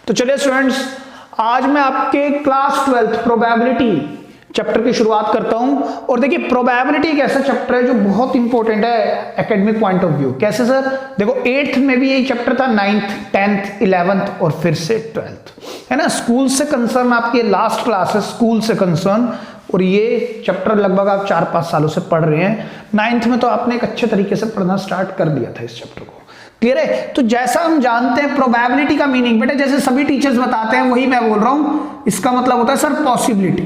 तो चलिए स्टूडेंट्स, आज मैं आपके क्लास 12th प्रोबेबिलिटी चैप्टर की शुरुआत करता हूं। और देखिए, प्रोबेबिलिटी एक ऐसा चैप्टर है जो बहुत इंपॉर्टेंट है एकेडमिक पॉइंट ऑफ व्यू। कैसे सर? देखो 8th में भी यही चैप्टर था, 9th 10th 11th और फिर से 12th, है ना। स्कूल से कंसर्न आपके लास्ट क्लास है, स्कूल से कंसर्न, और ये चैप्टर लगभग आप 4-5 सालों से पढ़ रहे हैं। 9th में तो आपने एक अच्छे तरीके से पढ़ना स्टार्ट कर दिया था इस चैप्टर को। क्लियर है? तो जैसा हम जानते हैं प्रोबेबिलिटी का मीनिंग, बेटा जैसे सभी टीचर्स बताते हैं वही मैं बोल रहा हूं। इसका मतलब होता है सर पॉसिबिलिटी,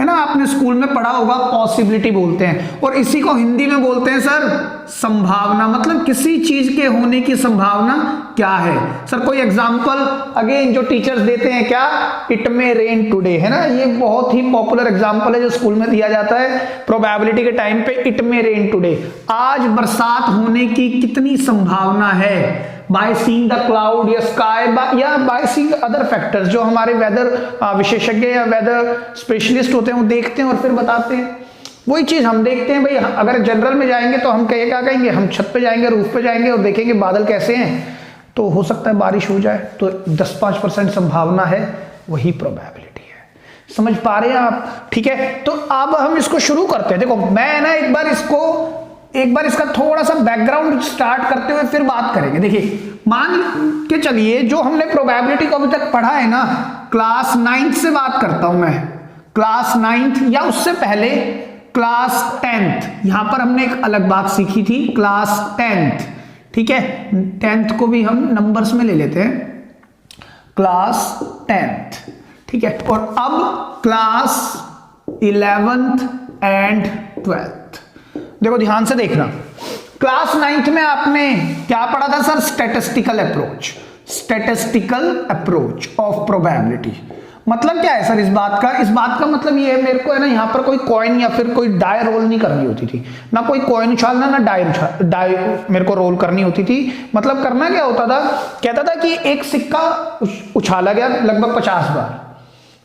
है ना। आपने स्कूल में पढ़ा होगा, पॉसिबिलिटी बोलते हैं, और इसी को हिंदी में बोलते हैं सर संभावना। मतलब किसी चीज के होने की संभावना क्या है। सर कोई एग्जांपल अगेन जो टीचर्स देते हैं, क्या? इट मे रेन टुडे, है ना। ये बहुत ही पॉपुलर एग्जांपल है जो स्कूल में दिया जाता है प्रोबेबिलिटी के टाइम पे। इट मे रेन टुडे, आज बरसात होने की कितनी संभावना है। बाय सीइंग द क्लाउड या स्काई, या बाय सीइंग अदर फैक्टर्स जो हमारे वेदर विशेषज्ञ या वेदर स्पेशलिस्ट होते हैं वो देखते हैं और फिर बताते हैं। वही चीज हम देखते हैं भाई। अगर जनरल में जाएंगे तो हम क्या कहेंगे, हम छत पे जाएंगे, रूफ पे जाएंगे और देखेंगे बादल कैसे हैं, तो हो सकता है बारिश हो जाए, तो 10-5% संभावना है, वही प्रोबेबिलिटी है। समझ पा रहे हैं आप? ठीक है, तो अब हम इसको शुरू करते हैं। देखो मैं ना एक बार इसका थोड़ा सा बैकग्राउंड स्टार्ट करते हुए फिर बात करेंगे। देखिए मान के चलिए जो हमने प्रोबेबिलिटी को अभी तक पढ़ा है ना, क्लास 9th से बात करता हूं मैं, क्लास 9th या उससे पहले क्लास 10th। यहां पर हमने एक अलग बात सीखी थी, क्लास 10th। ठीक है, 10th को भी हम नंबर्स में ले लेते हैं, क्लास 10th। ठीक है, और अब क्लास 11th एंड 12th। देखो ध्यान से देखना, क्लास 9th में आपने क्या पढ़ा था sir? Statistical approach of probability. मतलब क्या है सर इस बात का मतलब ये है, मेरे को है ना यहाँ पर कोई कॉइन या फिर कोई डाई रोल नहीं करनी होती थी, ना कोई कॉइन उछालना ना डाई मेरे को रोल करनी होती थी। मतलब करना क्या होता था, कहता था कि एक सिक्का उछाला गया लगभग 50 बार,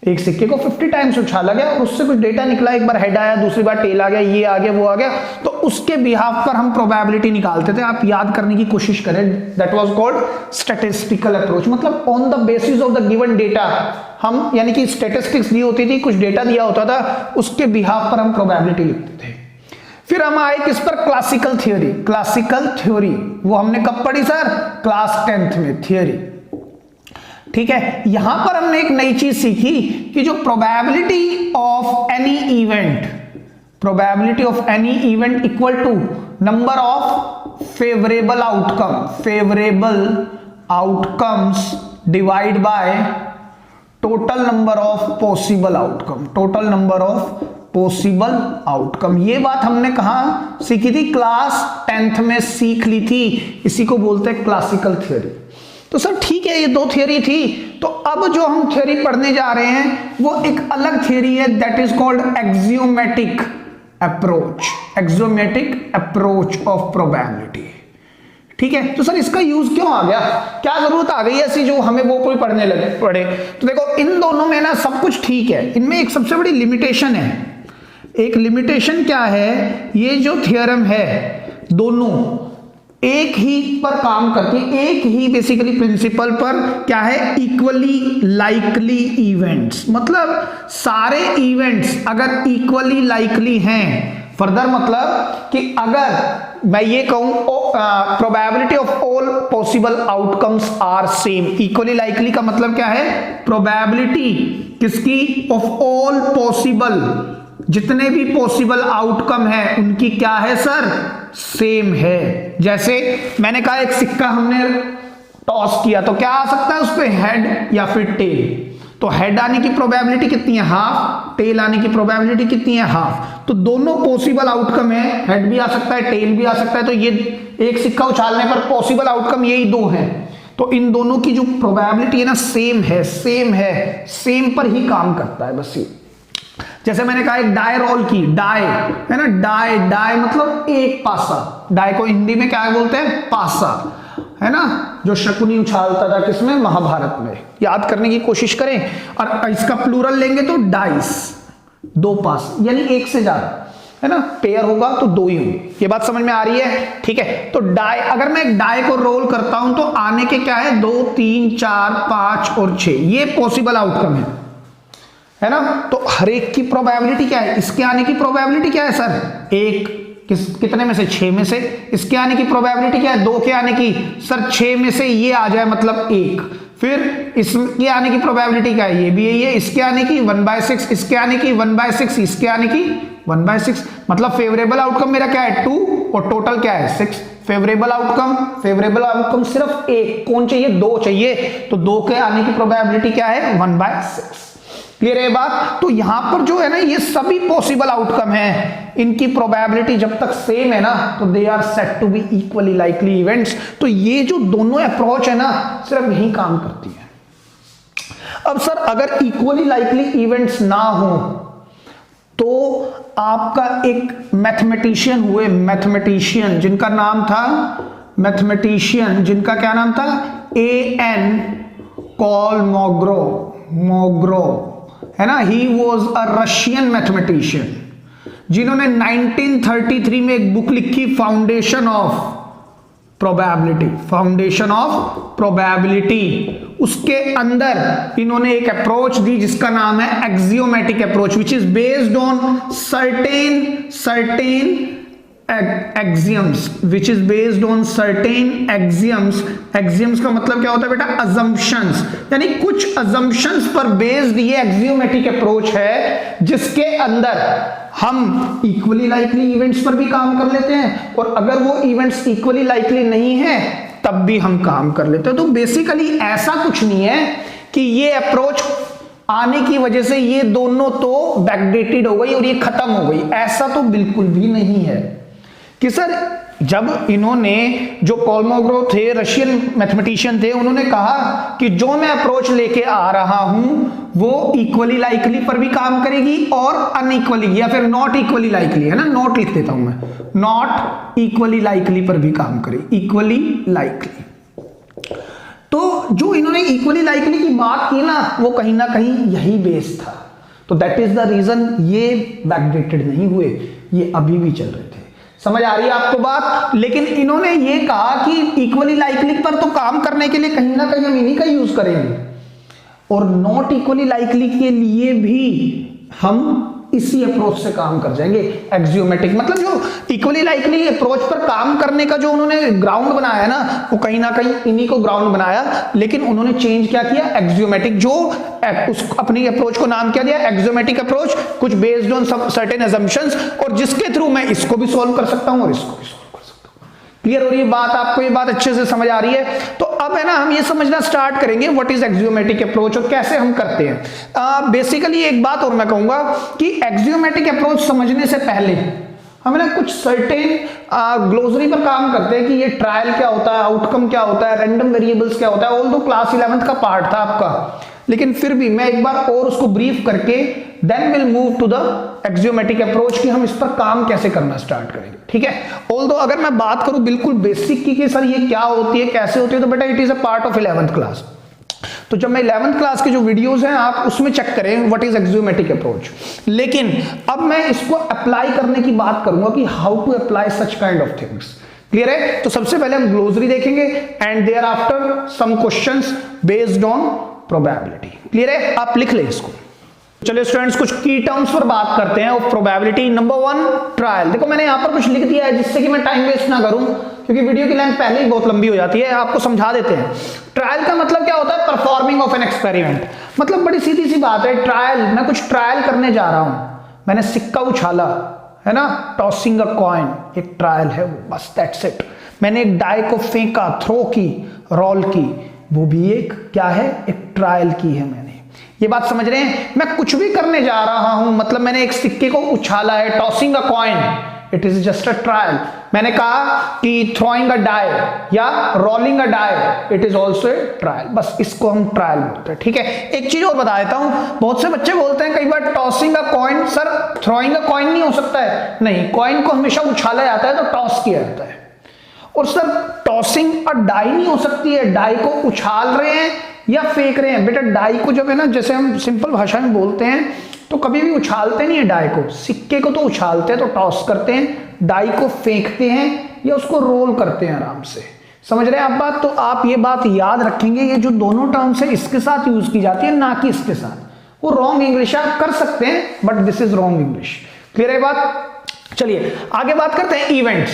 एक सिक्के को 50 टाइम्स उछाला गया और उससे कुछ डेटा निकला, एक बार हेड आया, दूसरी बार टेल आ गया, ये आ गया, वो आ गया, तो उसके बिहाफ पर हम प्रोबेबिलिटी निकालते थे। आप याद करने की कोशिश करें, that was called statistical approach. मतलब on the basis of the given data हम, यानी कि स्टैटिस्टिक्स दी होती थी, कुछ डेटा दिया होता था, उसके बिहाफ पर हम प्रोबेबिलिटी लिखते थे। फिर हम आए किस पर? Classical theory. वो हमने कब पढ़ी सर? क्लास 10th में थ्योरी। ठीक है, यहां पर हमने एक नई चीज सीखी कि जो probability of any event equal to number of favourable outcomes divide by total number of possible outcome. ये बात हमने कहां सीखी थी? क्लास 10th में सीख ली थी। इसी को बोलते हैं क्लासिकल थ्योरी। तो सर ठीक है, ये दो थ्योरी थी, तो अब जो हम थ्योरी पढ़ने जा रहे हैं वो एक अलग थ्योरी है, that is called axiomatic approach of probability. ठीक है, तो सर इसका यूज क्यों आ गया, क्या जरूरत आ गई ऐसी जो हमें वो कोई पढ़े? तो देखो इन दोनों में ना सब कुछ ठीक है, इनमें एक सबसे बड़ी लिमिटेशन है। एक लिमिटेशन क्या है? ये जो थ्योरम है दोनों एक ही पर काम करती है, एक ही बेसिकली प्रिंसिपल पर, क्या है? Equally likely events. मतलब सारे इवेंट्स अगर इक्वली लाइकली हैं, फर्दर मतलब कि अगर मैं ये कहूं probability of all possible outcomes are same. Equally likely का मतलब क्या है? प्रोबेबिलिटी किसकी? ऑफ ऑल पॉसिबल, जितने भी पॉसिबल आउटकम है उनकी क्या है सर? सेम है। जैसे मैंने कहा एक सिक्का हमने टॉस किया, तो क्या आ सकता है उस पे? हेड या फिर टेल। तो हेड आने की प्रोबेबिलिटी कितनी है? हाफ। टेल आने की प्रोबेबिलिटी कितनी है? हाफ। तो दोनों पॉसिबल आउटकम है, हेड भी आ सकता है, टेल भी आ सकता है। तो ये एक सिक्का उछालने पर पॉसिबल आउटकम यही दो हैं, तो इन दोनों की जो प्रोबेबिलिटी है ना सेम पर ही काम करता है। बस ये जैसे मैंने कहा एक डाई रोल की, डाई है ना, डाई मतलब एक पासा। डाई को हिंदी में क्या बोलते हैं? पासा, है ना, जो शकुनी उछालता था किसमें? महाभारत में। याद करने की कोशिश करें, और इसका प्लूरल लेंगे तो डाइस, दो पास, यानी एक से ज्यादा। है ना, पेयर होगा तो 2 ही होंगे। ये बात समझ में आ रही है? ठीक है, तो डाई, अगर मैं एक डाई को रोल करता हूं तो आने के क्या है, 2 3 4 5 और 6, ये पॉसिबल आउटकम है ना। तो हर एक की प्रोबेबिलिटी क्या है, इसके आने की प्रोबेबिलिटी क्या है सर, 1, कितने में से, 6 में से। इसके आने की प्रोबेबिलिटी क्या है, 2 के आने की, सर 6 में से ये आ जाए मतलब 1। फिर इसके आने की प्रोबेबिलिटी क्या है, ये भी यही है, इसके आने की 1/6, इसके आने की 1/6, इसके आने की 1/6, मतलब फेवरेबल आउटकम मेरा क्या है 2 और टोटल क्या है 6। फेवरेबल आउटकम सिर्फ एक, कौन चाहिए, 2 चाहिए, तो 2 के आने की प्रोबेबिलिटी क्या है 1/6। क्लियर है बात? तो यहां पर जो है ना, ये सभी पॉसिबल आउटकम है, इनकी प्रोबेबिलिटी जब तक सेम है ना तो they are set to be equally likely events. तो ये जो दोनों अप्रोच है ना सिर्फ यही काम करती है। अब सर अगर इक्वली लाइकली इवेंट्स ना हो तो आपका एक मैथमेटिशियन हुए, मैथमेटिशियन जिनका नाम था, मैथमेटिशियन जिनका क्या नाम था, A.N. कोलमोग्रोव है ना, he was a Russian mathematician जिन्होंने 1933 में एक बुक लिखी, फाउंडेशन ऑफ प्रोबेबिलिटी। उसके अंदर इन्होंने एक अप्रोच दी जिसका नाम है axiomatic approach, which is based on certain axioms, which is based on certain axioms. Axioms का मतलब क्या होता है बेटा, अजम्पशंस, यानी कुछ अजम्पशंस पर बेस्ड ये एक्सियोमेटिक अप्रोच है जिसके अंदर हम इक्वली लाइकली इवेंट्स पर भी काम कर लेते हैं और अगर वो इवेंट्स इक्वली लाइकली नहीं है तब भी हम काम कर लेते हैं। तो बेसिकली ऐसा कुछ नहीं है कि ये अप्रोच आने की वजह से ये दोनों तो बैकडेटेड हो गई और ये खत्म हो गई, ऐसा तो बिल्कुल भी नहीं है। कि सर जब इन्होंने, जो कोलमोग्रोव थे, रशियन मैथमेटिशियन थे, उन्होंने कहा कि जो मैं अप्रोच लेके आ रहा हूं वो इक्वली लाइकली पर भी काम करेगी और अनइक्वली या फिर नॉट इक्वली लाइकली, है ना, नॉट लिख देता हूं मैं, नॉट इक्वली लाइकली पर भी काम करेगी, इक्वली लाइकली। तो जो इन्होंने इक्वली लाइकली की बात की ना वो कहीं ना कहीं यही बेस था। तो दैट इज द रीजन ये बैकडेटेड नहीं हुए, ये अभी भी चल रहे थे। समझ आ रही है आपको बात? लेकिन इन्होंने ये कहा कि इक्वली लाइकली पर तो काम करने के लिए कहीं ना कहीं हम इन्हीं का यूज करेंगे और नॉट इक्वली लाइकली के लिए भी हम इसी अप्रोच से काम कर जाएंगे, एक्सियोमेटिक। मतलब जो इक्वली लाइकली अप्रोच पर काम करने का जो उन्होंने ग्राउंड बनाया ना वो कहीं ना कहीं इन्हीं को ग्राउंड बनाया, लेकिन उन्होंने चेंज क्या किया, एक्सियोमेटिक। जो उस अपनी अप्रोच को नाम क्या दिया, एक्सियोमेटिक अप्रोच, कुछ बेस्ड ऑन सर्टेन असम्पशंस, और जिसके थ्रू मैं इसको भी सॉल्व कर सकता हूं और इसको भी सॉल्व कर सकता हूं। क्लियर हो रही है बात आपको? ये बात अच्छे से समझ आ रही है? तो अब है ना हम ये समझना स्टार्ट करेंगे व्हाट इज एक्सियोमेटिक अप्रोच और कैसे हम करते हैं। बेसिकली एक बात और मैं कहूंगा कि एक्सियोमेटिक अप्रोच समझने से पहले हम ना कुछ सर्टेन ग्लोसरी पर काम करते हैं कि ये ट्रायल क्या होता है, आउटकम क्या होता है, रैंडम वेरिएबल्स क्या होता है। ऑल्दो क्लास 11th का पार्ट था आपका, लेकिन फिर भी मैं एक बार और उसको ब्रीफ करके then will move to the axiomatic approach कि हम इस पर काम कैसे करना स्टार्ट करेंगे। ठीक है? ऑल्दो अगर मैं बात करूं बिल्कुल बेसिक की कि सर ये क्या होती है, कैसे होती है, तो बेटा it is a part of 11th class. तो जब मैं 11th क्लास के जो वीडियोस हैं आप उसमें चेक करें व्हाट इज एक्सियोमेटिक अप्रोच। लेकिन अब मैं इसको अप्लाई करने की बात करूंगा कि how to apply such kind of things. Clear है? तो सबसे पहले हम ग्लोसरी देखेंगे and thereafter some questions based on probability. Clear है? आप लिख लें इसको। चलिए स्टूडेंट्स कुछ की टर्म्स पर बात करते हैं ऑफ प्रोबेबिलिटी। Number 1 trial. देखो मैंने यहां पर कुछ लिख दिया है जिससे कि मैं टाइम वेस्ट ना करूं क्योंकि वीडियो की लेंथ पहले ही बहुत लंबी हो जाती है। आपको समझा देते हैं। ट्रायल का मतलब क्या होता है, परफॉर्मिंग ऑफ एन एक्सपेरिमेंट। मतलब बड़ी सीधी सी बात है, ट्रायल, मैं कुछ ट्रायल करने जा रहा हूं, मैंने सिक्का उछाला, है ना, टॉसिंग अ कॉइन, एक ट्रायल है वो, बस दैट्स इट। मैंने एक डाई को फेंका, थ्रो की, रोल की, वो भी एक क्या है, एक ट्रायल की है मैंने। ये बात समझ रहे हैं? मैं कुछ भी करने जा रहा हूं, मतलब मैंने एक सिक्के को उछाला है, tossing a coin, it is just a trial. मैंने कहा कि थ्रोइंग अ डाई या rolling a die, it is also a trial. बस इसको हम ट्रायल बोलते हैं। ठीक है? एक चीज और बता देता हूं, बहुत से बच्चे बोलते हैं कई बार tossing a coin, sir throwing a coin नहीं हो सकता है। नहीं, कॉइन को हमेशा उछाला जाता है तो टॉस किया जाता है। और सर टॉसिंग अ डाई नहीं हो सकती है, डाई को उछाल रहे हैं या फेंक रहे हैं। बेटा डाई को जब है ना, जैसे हम सिंपल भाषा में बोलते हैं तो कभी भी उछालते नहीं है डाई को, सिक्के को तो उछालते हैं, तो टॉस करते हैं, डाई को फेंकते हैं या उसको रोल करते हैं आराम से। समझ रहे हैं आप बात? तो आप ये बात याद रखेंगे, ये जो दोनों टर्म्स है इसके साथ यूज की जाती है, ना कि इसके साथ। वो रॉन्ग इंग्लिश आप कर सकते हैं, but this is wrong English. Clear है बात? चलिए आगे बात करते हैं इवेंट्स।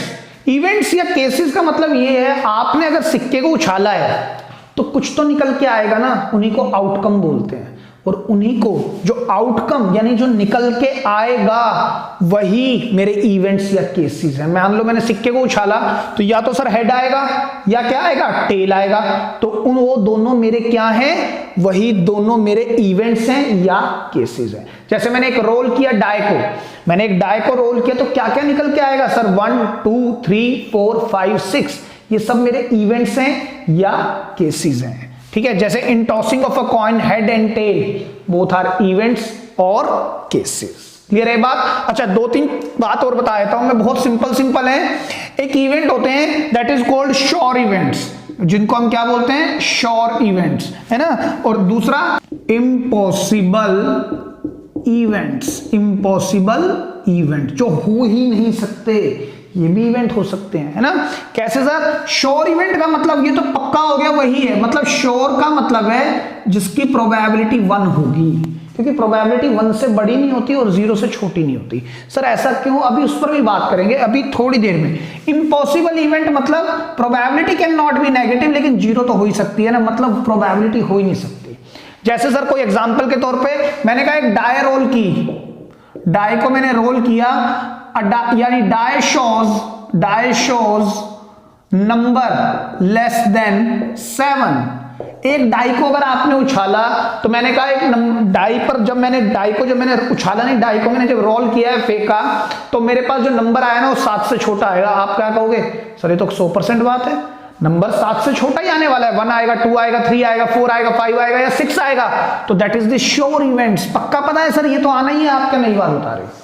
इवेंट्स या केसेस का मतलब ये है, आपने अगर सिक्के को उछाला है तो कुछ तो निकल के आएगा ना, उन्हीं को आउटकम बोलते हैं। और उन्हीं को जो आउटकम यानी जो निकल के आएगा वही मेरे इवेंट्स या केसेस हैं। मान लो मैंने सिक्के को उछाला तो या तो सर हेड आएगा या क्या आएगा, टेल आएगा। तो वो दोनों मेरे क्या हैं, वही दोनों मेरे इवेंट्स हैं या केसेस हैं। जैसे मैंने एक रोल किया डाई को, मैंने एक डाई को रोल किया तो क्या क्या निकल के आएगा सर, 1 2 3 4 5 6, ये सब मेरे इवेंट्स हैं या केसेस हैं। ठीक है, जैसे in tossing of a coin head and tail both are events और केसेस। क्लियर है बात? अच्छा, 2-3 बात और बता देता हूं मैं, बहुत सिंपल है। एक इवेंट होते हैं that is called sure events, जिनको हम क्या बोलते हैं, श्योर इवेंट्स, है ना। और दूसरा इम्पॉसिबल इवेंट्स, इम्पॉसिबल इवेंट जो हो ही नहीं सकते, ये भी इवेंट हो सकते हैं, है ना। कैसे सर? श्योर इवेंट का मतलब ये तो पक्का हो गया, वही है। मतलब श्योर का मतलब है जिसकी प्रोबेबिलिटी 1 होगी, क्योंकि प्रोबेबिलिटी 1 से बड़ी नहीं होती और 0 से छोटी नहीं होती। सर ऐसा क्यों? अभी उस पर भी बात करेंगे, अभी थोड़ी देर में। इम्पॉसिबल इवेंट मतलब probability can not be negative, लेकिन 0 तो हो ही सकती है ना, मतलब प्रोबेबिलिटी हो ही नहीं सकती। जैसे सर कोई एग्जाम्पल के तौर पर मैंने कहा एक डाई रोल की, डाई को मैंने रोल किया, यानी die shows number less than 7। एक डाई को अगर आपने उछाला तो मैंने कहा एक डाई पर जब मैंने उछाला नहीं, डाई को मैंने जब रोल किया है, फेंका, तो मेरे पास जो नंबर आया ना वो 7 से छोटा आएगा। आप क्या कहोगे, सर ये तो 100% बात है, नंबर 7 से छोटा ही आने वाला है। 1 आएगा, 2 आएगा, 3 आएगा, 4 आएगा, 5 आएगा या 6 आएगा। तो that is the sure events. पक्का पता है सर ये तो आना ही है, आपका नई बात बता रहे।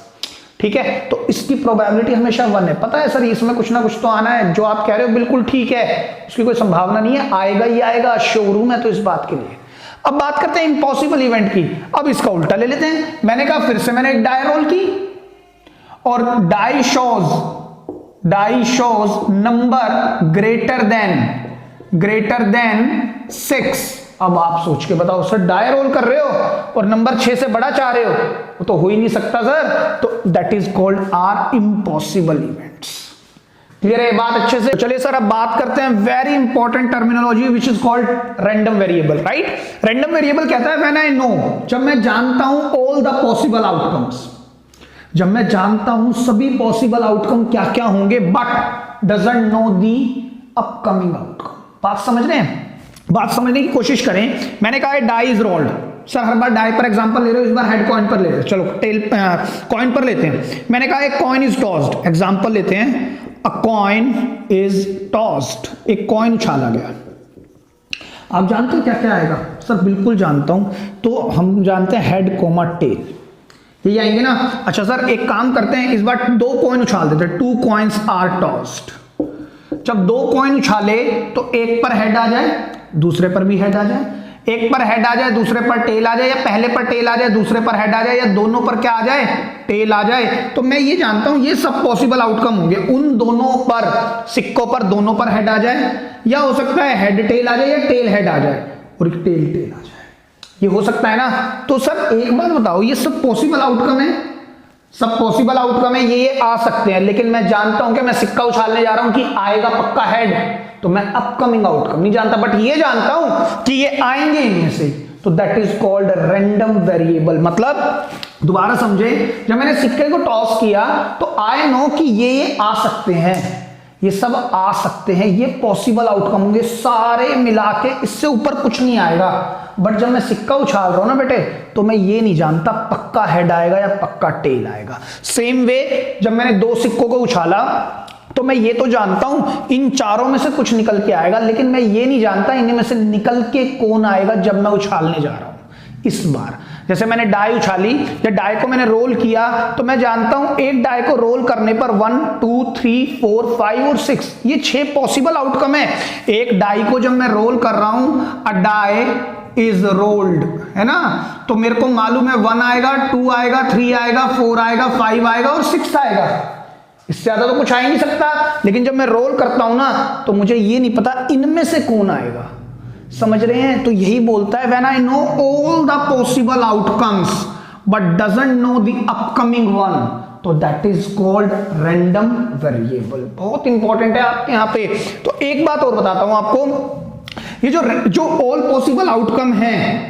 ठीक है, तो इसकी प्रोबेबिलिटी हमेशा 1 है। पता है सर इसमें कुछ ना कुछ तो आना है, जो आप कह रहे हो बिल्कुल ठीक है, उसकी कोई संभावना नहीं है, आएगा ही आएगा, शोरूम है तो इस बात के लिए। अब बात करते हैं इम्पॉसिबल इवेंट की। अब इसका उल्टा ले लेते हैं। मैंने कहा फिर से मैंने एक डाई रोल की और die shows number greater than 6। अब आप सोच के बताओ सर, डाई रोल कर रहे हो और नंबर 6 से बड़ा चाह रहे हो, वो तो हो ही नहीं सकता सर। तो that is called are impossible events. Clear है बात अच्छे से? चलिए सर अब बात करते हैं very important terminology which is called random variable. Right, random variable कहता है व्हेन आई नो, जब मैं जानता हूं ऑल द पॉसिबल आउटकम्स, जब मैं जानता हूं सभी पॉसिबल आउटकम क्या क्या होंगे, but doesn't know the upcoming outcome. बात समझ रहे हैं? बात समझने की कोशिश करें। मैंने कहा डाई इज रोल्ड, सर हर बार डाई पर एग्जांपल ले रहे हो, इस बार हेड कॉइन पर ले रहे हो, चलो टेल कॉइन पर लेते हैं। मैंने कहा एक कॉइन इज टॉस्ड, एग्जांपल लेते हैं, अ कॉइन इज टॉस्ड, एक कॉइन उछाला गया। आप जानते हो क्या क्या आएगा? सर बिल्कुल जानता हूं, तो हम जानते हैं हेड कोमा टेल, ये आएंगे ना। अच्छा सर एक काम करते हैं, इस बार 2 कॉइन उछाल देते हैं, 2 कॉइन्स आर टॉस्ड। जब 2 कॉइन उछाले तो एक पर हेड आ जाए, दूसरे पर भी हेड आ जाए, एक पर हेड आ जाए, दूसरे पर टेल आ जाए, या पहले पर टेल आ जाए, दूसरे पर हेड आ जाए, या दोनों पर क्या आ जाए, टेल आ जाए। तो मैं ये जानता हूं ये सब पॉसिबल आउटकम होंगे। उन दोनों पर, सिक्कों पर दोनों पर हेड आ जाए, या हो सकता है हेड टेल आ जाए या टेल हेड आ जाए और एक टेल टेल आ जाए, ये हो सकता है ना। तो सर एक बात बताओ, ये सब पॉसिबल आउटकम है, सब पॉसिबल आउटकम है, ये आ सकते हैं, लेकिन मैं जानता हूं कि मैं सिक्का उछालने जा रहा हूं कि आएगा पक्का हेड, तो मैं अपकमिंग आउटकम नहीं जानता, बट ये जानता हूं कि ये आएंगे इनमें से। तो that is called random variable. मतलब दोबारा समझे, जब मैंने सिक्के को टॉस किया तो आई नो कि ये आ सकते हैं, ये सब आ सकते हैं, ये पॉसिबल आउटकम होंगे सारे मिला के, इससे ऊपर कुछ नहीं आएगा। बट जब मैं सिक्का उछाल रहा हूं ना बेटे, तो मैं ये नहीं जानता पक्का हेड आएगा या पक्का टेल आएगा। सेम वे जब मैंने 2 सिक्कों को उछाला तो मैं ये तो जानता हूं इन चारों में से कुछ निकल के आएगा, लेकिन मैं ये नहीं जानता इनमें से निकल के कौन आएगा जब मैं उछालने जा रहा हूं। इस बार जैसे मैंने डाई उछाली या डाई को मैंने रोल किया, तो मैं जानता हूं एक डाई को रोल करने पर 1 2 3 4 5 और 6, ये 6 पॉसिबल आउटकम है। एक डाई को जब मैं रोल कर रहा हूं, अ डाई इज रोल्ड, है ना। तो मेरे को मालूम है 1 आएगा, 2 आएगा, 3 आएगा, 4 आएगा, 5 आएगा और 6 आएगा। इससे ज्यादा तो कुछ आ ही नहीं सकता। लेकिन जब मैं रोल करता हूं ना तो मुझे ये नहीं पता इनमें से कौन आएगा। समझ रहे हैं? तो यही बोलता है when I know all the possible outcomes but doesn't know the upcoming one, तो that is called random variable. बहुत इंपॉर्टेंट है आपके यहां पे। तो एक बात और बताता हूं आपको, ये जो ऑल पॉसिबल आउटकम है,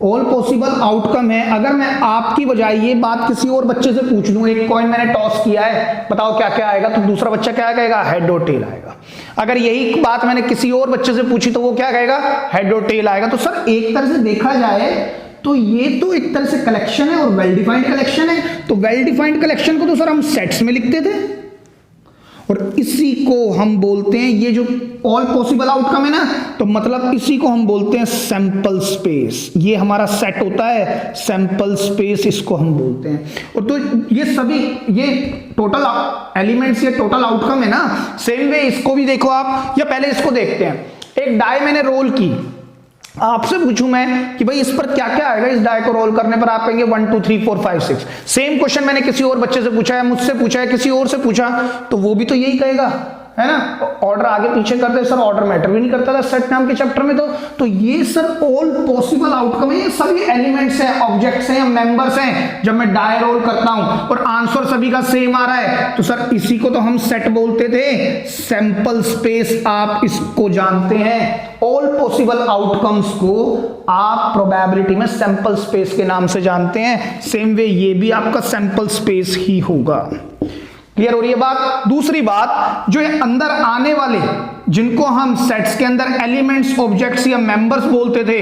ऑल पॉसिबल आउटकम है, अगर मैं आपकी बजाय ये बात किसी और बच्चे से पूछ लूं, एक कॉइन मैंने टॉस किया है, बताओ क्या क्या आएगा, तो दूसरा बच्चा क्या कहेगा? हेड और टेल आएगा। अगर यही बात मैंने किसी और बच्चे से पूछी तो वो क्या कहेगा? हेड और टेल आएगा। तो सर एक तरह से देखा जाए तो ये तो एक तरह से कलेक्शन है और वेल डिफाइंड कलेक्शन है। तो वेल डिफाइंड कलेक्शन को तो सर हम सेट्स में लिखते थे और इसी को हम बोलते हैं, ये जो ऑल पॉसिबल आउटकम है ना, तो मतलब इसी को हम बोलते हैं सैंपल स्पेस। ये हमारा सेट होता है, सैंपल स्पेस इसको हम बोलते हैं। और तो ये सभी ये टोटल एलिमेंट्स, ये टोटल आउटकम है ना। सेम वे इसको भी देखो आप, या पहले इसको देखते हैं। एक डाई मैंने रोल की, आपसे पूछूं मैं कि भाई इस पर क्या क्या आएगा, इस डाई को रोल करने पर आप कहेंगे 1 2 3 4 5 6। सेम क्वेश्चन मैंने किसी और बच्चे से पूछा है, मुझसे पूछा है, किसी और से पूछा, तो वो भी तो यही कहेगा, है ना। ऑर्डर आगे पीछे करते सर, ऑर्डर मैटर भी नहीं करता था सेट नाम के चैप्टर में। तो ये सर ऑल पॉसिबल आउटकम है, ये सभी एलिमेंट्स हैं, ऑब्जेक्ट्स हैं, मेंबर्स हैं जब मैं डाई रोल करता हूं और आंसर सभी का सेम आ रहा है, तो सर इसी को तो हम सेट बोलते थे, सैंपल स्पेस आप इसको जानते हैं। ऑल पॉसिबल आउटकम्स को आप प्रोबेबिलिटी में सैंपल स्पेस के नाम से जानते हैं। सेम वे ये भी आपका सैंपल स्पेस ही होगा। क्लियर हो रही है बात? दूसरी बात, जो ये अंदर आने वाले जिनको हम सेट्स के अंदर एलिमेंट्स, ऑब्जेक्ट्स या मेंबर्स बोलते थे,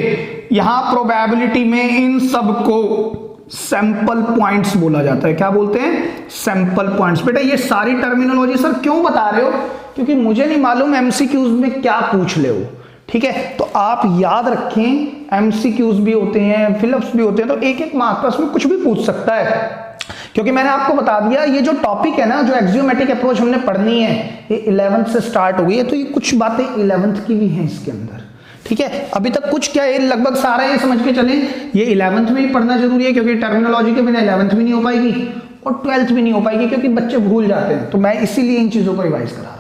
यहां प्रोबेबिलिटी में इन सबको सैंपल पॉइंट्स बोला जाता है। क्या बोलते हैं? Sample points. बेटा ये सारी टर्मिनोलॉजी सर क्यों बता रहे हो? क्योंकि मुझे नहीं मालूम एमसीक्यूज में क्या पूछ ले हो, ठीक है। तो आप याद रखें, एमसीक्यूज भी होते हैं, फिलअप्स भी होते हैं, तो एक एक मार्कर्स में कुछ भी पूछ सकता है। क्योंकि मैंने आपको बता दिया ये जो टॉपिक है ना, जो एक्सियोमेटिक अप्रोच हमने पढ़नी है, ये 11th से स्टार्ट हो गई है। तो ये कुछ बातें 11th की भी हैं इसके अंदर, ठीक है। अभी तक कुछ क्या है, लगभग सारा ये समझ के चलें, ये 11th में ही पढ़ना जरूरी है, क्योंकि टर्मिनोलॉजी के बिना 11th भी नहीं हो पाएगी और 12th भी नहीं हो पाएगी, क्योंकि बच्चे भूल जाते हैं। तो मैं इसीलिए इन चीजों को रिवाइज करा रहा हूं।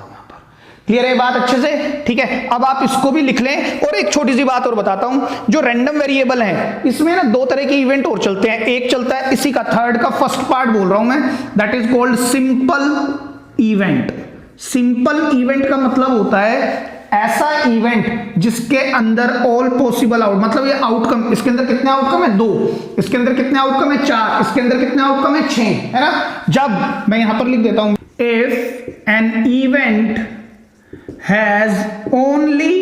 क्लियर है बात अच्छे से? ठीक है। अब आप इसको भी लिख लें। और एक छोटी सी बात और बताता हूं, जो रैंडम वेरिएबल है इसमें ना दो तरह के इवेंट और चलते हैं। एक चलता है इसी का थर्ड का फर्स्ट पार्ट बोल रहा हूं मैं, that is called simple event. Simple event का मतलब होता है ऐसा इवेंट जिसके अंदर ऑल पॉसिबल आउट, मतलब ये आउटकम, इसके अंदर कितने आउटकम है? 2, इसके अंदर कितने आउटकम है? 4, इसके अंदर कितने आउटकम है? 6, है ना। जब मैं यहां पर लिख देता हूं, if an event has only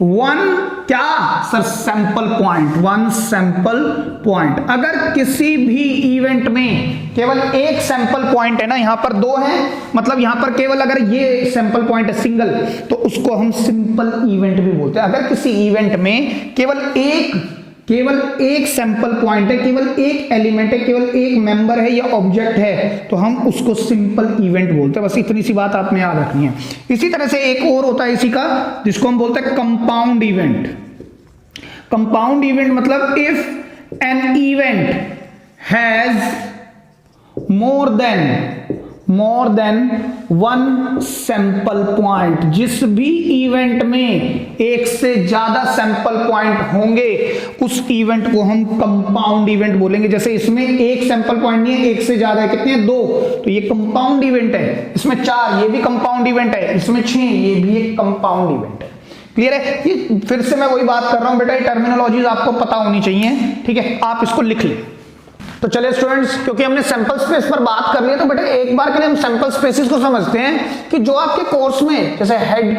one क्या sir? Sample point, one sample point. अगर किसी भी इवेंट में केवल एक सैंपल पॉइंट है ना, यहां पर 2 है, मतलब यहां पर केवल अगर ये सैंपल पॉइंट है सिंगल, तो उसको हम सिंपल इवेंट भी बोलते हैं। अगर किसी इवेंट में केवल एक सैंपल पॉइंट है, केवल एक एलिमेंट है, केवल एक मेंबर है या ऑब्जेक्ट है, तो हम उसको सिंपल इवेंट बोलते हैं। बस इतनी सी बात आपने याद रखनी है। इसी तरह से एक और होता है इसी का, जिसको हम बोलते हैं कंपाउंड इवेंट। कंपाउंड इवेंट मतलब if an event has more than one sample point, जिस भी इवेंट में एक से ज्यादा सैंपल पॉइंट होंगे उस इवेंट को हम कंपाउंड इवेंट बोलेंगे। जैसे इसमें एक सैंपल पॉइंट नहीं है, एक से ज्यादा है, कितने हैं? 2, तो ये कंपाउंड इवेंट है। इसमें 4, ये भी कंपाउंड इवेंट है। इसमें 6, ये भी एक कंपाउंड इवेंट है। क्लियर है? ये फिर से मैं वही बात कर रहा हूं बेटा, ये टर्मिनोलॉजीज आपको पता होनी चाहिए, ठीक है। आप इसको लिख लें। तो चलिए स्टूडेंट्स, क्योंकि हमने सैंपल स्पेस पर बात कर ली है, तो बेटा एक बार के लिए हम सैंपल स्पेसेस को समझते हैं कि जो आपके कोर्स में जैसे हेड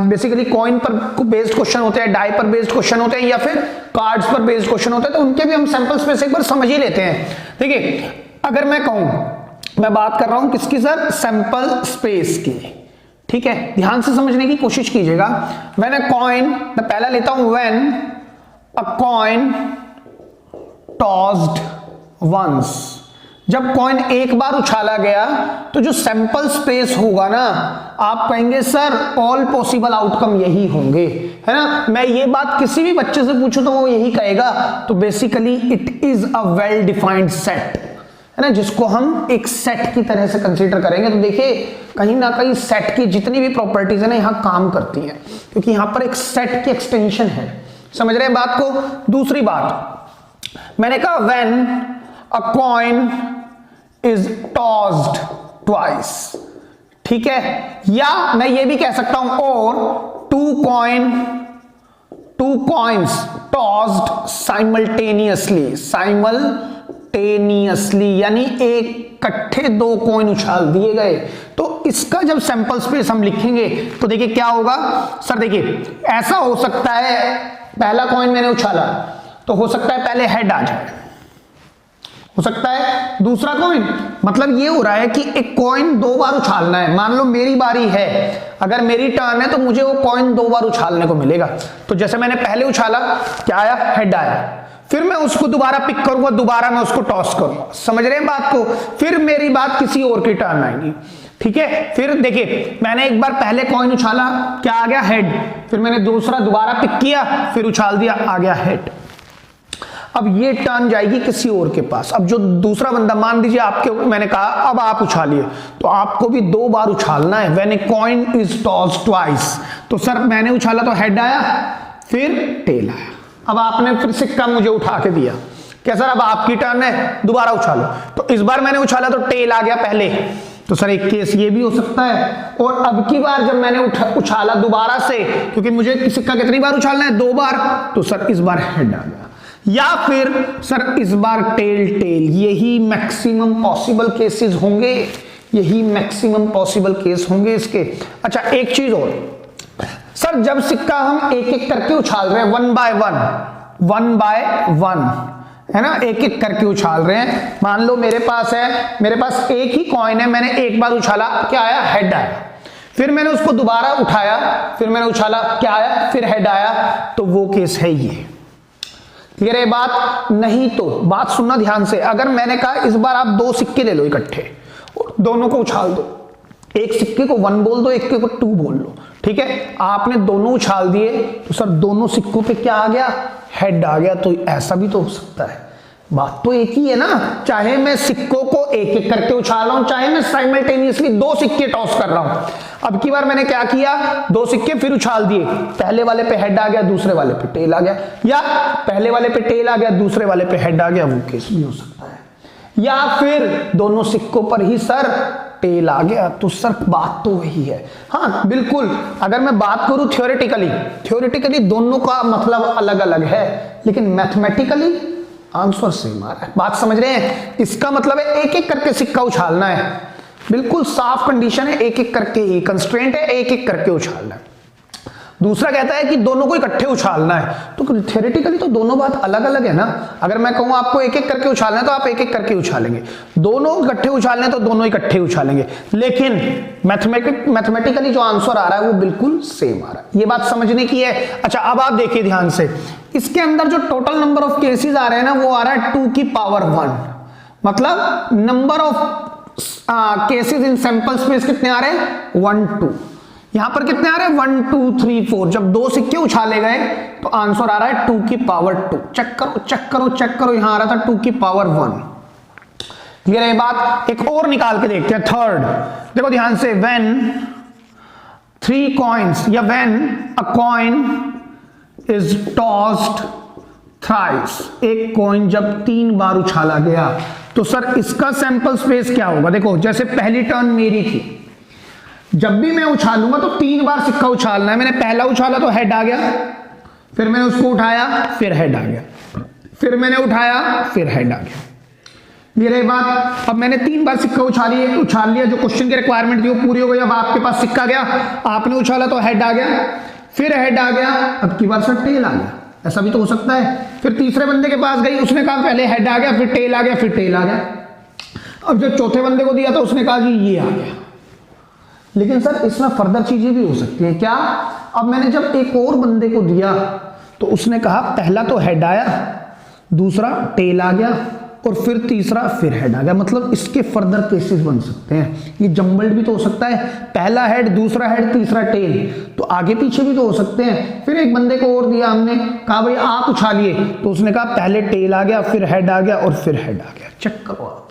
बेसिकली कॉइन पर बेस्ड क्वेश्चन होते हैं, डाई पर बेस्ड क्वेश्चन होते हैं, या फिर कार्ड्स पर बेस्ड क्वेश्चन होते हैं, तो उनके भी हम सैंपल स्पेस एक बार समझ ही लेते हैं। देखिए, अगर मैं कहूं, मैं बात कर रहा हूं किसकी सर? सैंपल स्पेस की, ठीक है। ध्यान से समझने की कोशिश कीजिएगा। व्हेन अ कॉइन, मैं पहला लेता हूं, when a coin tossed once, जब कॉइन एक बार उछाला गया तो जो सैंपल स्पेस होगा ना, आप कहेंगे सर ऑल पॉसिबल आउटकम यही होंगे, है ना। मैं ये बात किसी भी बच्चे से पूछूं तो वो यही कहेगा। तो basically it is a well defined set, है ना, जिसको हम एक सेट की तरह से कंसीडर करेंगे। तो देखिए कहीं ना कहीं सेट की जितनी भी प्रॉपर्टीज है ना यहाँ काम करती हैं, क्योंकि यहाँ पर एक सेट की एक्सटेंशन है। समझ रहे हैं बात को। दूसरी बात मैंने कहा when a coin is tossed twice, ठीक है, या मैं ये भी कह सकता हूं और टू कॉइन्स टॉस्ड साइमल्टेनियसली, यानी एक इकट्ठे दो कॉइन उछाल दिए गए। तो इसका जब सैंपल स्पेस हम लिखेंगे तो देखिए क्या होगा सर। देखिए ऐसा हो सकता है पहला कॉइन मैंने उछाला तो हो सकता है पहले हेड आ जाए, हो सकता है दूसरा कॉइन, मतलब ये हो रहा है कि एक कॉइन दो बार उछालना है। मान लो मेरी बारी है, अगर मेरी टर्न है तो मुझे वो कॉइन दो बार उछालने को मिलेगा। तो जैसे मैंने पहले उछाला, क्या आया, हेड आया, फिर मैं उसको दोबारा पिक करूंगा, दोबारा मैं उसको टॉस करूंगा। समझ रहे हैं बात को। फिर मेरी बात किसी और की टर्न आएगी, ठीक है। फिर देखिए मैंने एक बार पहले कॉइन उछाला, क्या आ गया, हेड, फिर मैंने दूसरा दोबारा पिक किया, फिर उछाल दिया, आ गया हेड। अब ये टर्न जाएगी किसी और के पास। अब जो दूसरा बंदा, मान लीजिए आपके, मैंने कहा अब आप उछालिए, तो आपको भी दो बार उछालना है। When a coin is tossed twice, तो सर मैंने उछाला तो हेड आया, फिर टेल आया। अब आपने फिर सिक्का मुझे उठा के दिया, क्या सर अब आपकी टर्न है, दोबारा उछालो। तो इस बार मैंने उछाला तो टेल आ गया पहले, तो सर एक केस ये भी हो सकता है। और अब की बार जब मैंने उछाला दोबारा से, क्योंकि मुझे सिक्का कितनी बार उछालना है, दो बार, तो सर इस बार हेड आ गया। या फिर सर इस बार टेल, यही मैक्सिमम पॉसिबल केसेस होंगे, यही मैक्सिमम पॉसिबल केस होंगे इसके। अच्छा एक चीज और सर, जब सिक्का हम एक एक करके उछाल रहे हैं, वन बाय वन, है ना, एक एक करके उछाल रहे हैं। मान लो मेरे पास एक ही कॉइन है, मैंने एक बार उछाला, क्या आया, हेड आया, फिर मैंने उसको दोबारा उठाया, फिर मैंने उछाला, क्या आया, फिर हेड आया। तो वो केस है ये। क्लियर है बात। नहीं तो बात सुनना ध्यान से, अगर मैंने कहा इस बार आप दो सिक्के ले लो इकट्ठे और दोनों को उछाल दो, एक सिक्के को वन बोल दो, एक को टू बोल लो, ठीक है, आपने दोनों उछाल दिए, तो सर दोनों सिक्कों पे क्या आ गया, हेड आ गया। तो ऐसा भी तो हो सकता है। बात तो एक ही है ना, चाहे मैं सिक्कों को एक एक करके उछाल रहा हूं, चाहे मैं साइमल्टेनियसली दो सिक्के टॉस कर रहा हूं। अब की बार मैंने क्या किया, दो सिक्के फिर उछाल दिए, पहले वाले पे हेड आ गया, दूसरे वाले पे टेल आ गया, या पहले वाले पे टेल आ गया, दूसरे वाले पे हेड आ गया, वो केस भी हो सकता है। या फिर दोनों सिक्कों पर ही सर टेल आ गया, तो सर बात तो वही है। हाँ बिल्कुल, अगर मैं बात करूं थ्योरेटिकली दोनों का मतलब अलग अलग है, लेकिन मैथमेटिकली आंसर सेम आ रहा है। बात समझ रहे हैं। इसका मतलब है एक एक करके सिक्का उछालना है, बिल्कुल साफ कंडीशन है, एक एक करके ही कंस्ट्रेंट है, एक एक करके उछालना है। दूसरा कहता है कि दोनों को इकट्ठे उछालना है, तो थ्योरेटिकली तो दोनों बात अलग अलग है ना। अगर मैं कहूं आपको एक एक करके उछालना है तो आप एक एक करके उछालेंगे, दोनों इकट्ठे उछालने तो दोनों इकट्ठे उछालेंगे, लेकिन मैथमेटिकली जो आंसर आ रहा है वो बिल्कुल सेम आ रहा है। ये बात समझने की है। अच्छा अब आप देखिए ध्यान से, इसके अंदर जो टोटल नंबर ऑफ केसेस आ रहे हैं ना, वो आ रहा है 2 की पावर 1, मतलब number of cases in sample space कितने आ रहे हैं, 1 2। यहां पर कितने आ रहे हैं, 1 2 3 4। जब दो सिक्के उछाले गए तो आंसर आ रहा है 2 की पावर 2। चेक करो, यहां आ रहा था 2 की पावर 1। क्लियर है बात। एक और निकाल के देखते हैं, थर्ड। देखो ध्यान से, व्हेन 3 कॉइन्स या when a coin is tossed thrice, एक कॉइन जब 3 बार उछाला गया, तो सर इसका सैंपल स्पेस क्या होगा। देखो जैसे पहली टर्न मेरी थी, जब भी मैं उछालूंगा तो 3 बार सिक्का उछालना है। मैंने पहला उछाला तो हेड आ गया, फिर मैंने उसको उठाया, फिर हेड आ गया, फिर मैंने उठाया, फिर हेड आ गया। ये रही बात। अब मैंने 3 बार सिक्का उछाल लिया, जो क्वेश्चन की रिक्वायरमेंट थी वो पूरी हो गई। अब आपके पास सिक्का गया, आपने उछाला तो हेड आ गया, फिर हेड आ गया, अब की बार सर टेल आ गया। ऐसा भी तो हो सकता है। फिर तीसरे बंदे के पास गई, उसने कहा पहले हेड आ गया, फिर टेल आ गया, फिर टेल आ गया। अब जब चौथे बंदे को दिया तो उसने कहा जी ये आ गया। लेकिन सर इसमें फर्दर चीजें भी हो सकती हैं। क्या, अब मैंने जब एक और बंदे को दिया तो उसने कहा पहला तो हेड आया, दूसरा टेल आ गया, और फिर तीसरा फिर हेड आ गया, मतलब इसके फर्दर केसेस बन सकते हैं। ये जम्बल्ड भी तो हो सकता है, पहला हेड दूसरा हेड तीसरा टेल, तो आगे पीछे भी तो हो सकते हैं। फिर एक बंदे को और दिया हमने, कहा भाई आप उछालिए, तो उसने कहा पहले टेल आ गया, फिर हेड आ गया और फिर हेड आ गया। चेक करो आप,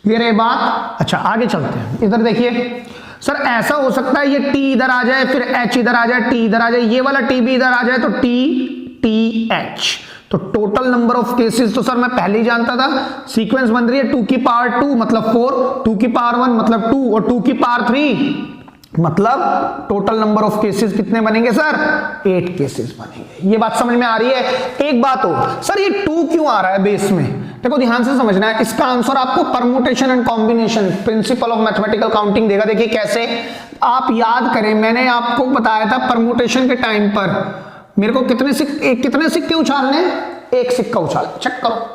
क्लियर है बात। अच्छा आगे चलते हैं, इधर देखिए सर ऐसा हो सकता है ये टी इधर आ जाए, फिर एच इधर आ जाए, टी इधर आ जाए, ये वाला टी भी इधर आ जाए, तो टी टी एच। तो टोटल नंबर ऑफ केसेस तो सर मैं पहले ही जानता था, सीक्वेंस बन रही है 2 की पावर 2 मतलब 4, 2 की पावर 1 मतलब 2 और 2 की पावर 3 मतलब टोटल नंबर ऑफ केसेस कितने बनेंगे सर? 8 केसेस बनेंगे। ये बात समझ में आ रही है। एक बात हो सर, ये 2 क्यों आ रहा है बेस में? देखो ध्यान से समझना है, इसका आंसर आपको permutation and combination principle of mathematical counting देगा। देखिए कैसे, आप याद करें, मैंने आपको बताया था परमुटेशन के टाइम पर मेरे को कितने सिक्के उछालने? एक सिक्का उछाल, चेक करो,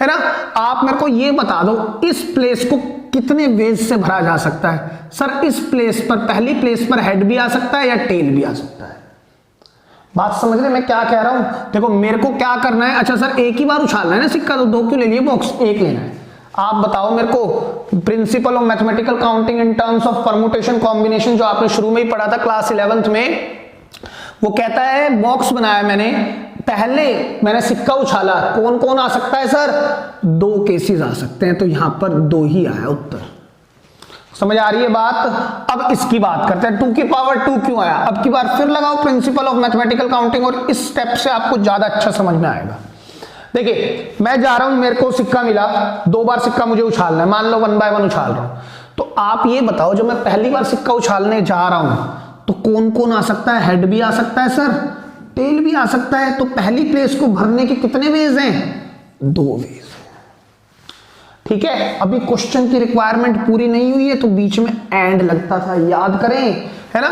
है ना। आप मेरे को ये बता दो इस प्लेस को कितने वेज से भरा जा सकता है? सर इस प्लेस पर, पहली प्लेस पर हेड भी आ सकता है या टेल भी आ सकता है। बात समझ रहे मैं क्या कह रहा हूं? देखो मेरे को क्या करना है, अच्छा सर एक ही बार उछालना है ना सिक्का, तो 2 क्यों ले लिए बॉक्स, एक लेना है। आप बताओ मेरे को, principle of mathematical counting in terms of permutation combination जो आपने शुरू में ही पढ़ा था क्लास 11th में, वो कहता है बॉक्स बनाया मैंने, पहले मैंने सिक्का उछाला, कौन कौन आ सकता है सर? 2 केसेस आ सकते हैं, तो यहां पर 2 ही आया उत्तर। समझ आ रही है बात। अब इसकी बात करते हैं, 2 की पावर 2 क्यों आया। अब की बार फिर लगाओ प्रिंसिपल ऑफ मैथमेटिकल काउंटिंग, और इस स्टेप से आपको ज्यादा अच्छा समझ में आएगा। देखिए मैं जा रहा हूं, मेरे को सिक्का मिला, 2 बार सिक्का मुझे उछालना है, मान लो 1 बाय 1 उछाल रहा हूं। तो आप ये बताओ, जब मैं पहली बार सिक्का उछालने जा रहा हूं तो कौन कौन आ सकता है? हेड भी आ सकता है सर, टेल भी आ सकता है। तो पहली प्लेस को भरने के कितने वेज हैं? 2 वेज। ठीक है, अभी क्वेश्चन की रिक्वायरमेंट पूरी नहीं हुई है तो बीच में एंड लगता था, याद करें, है ना।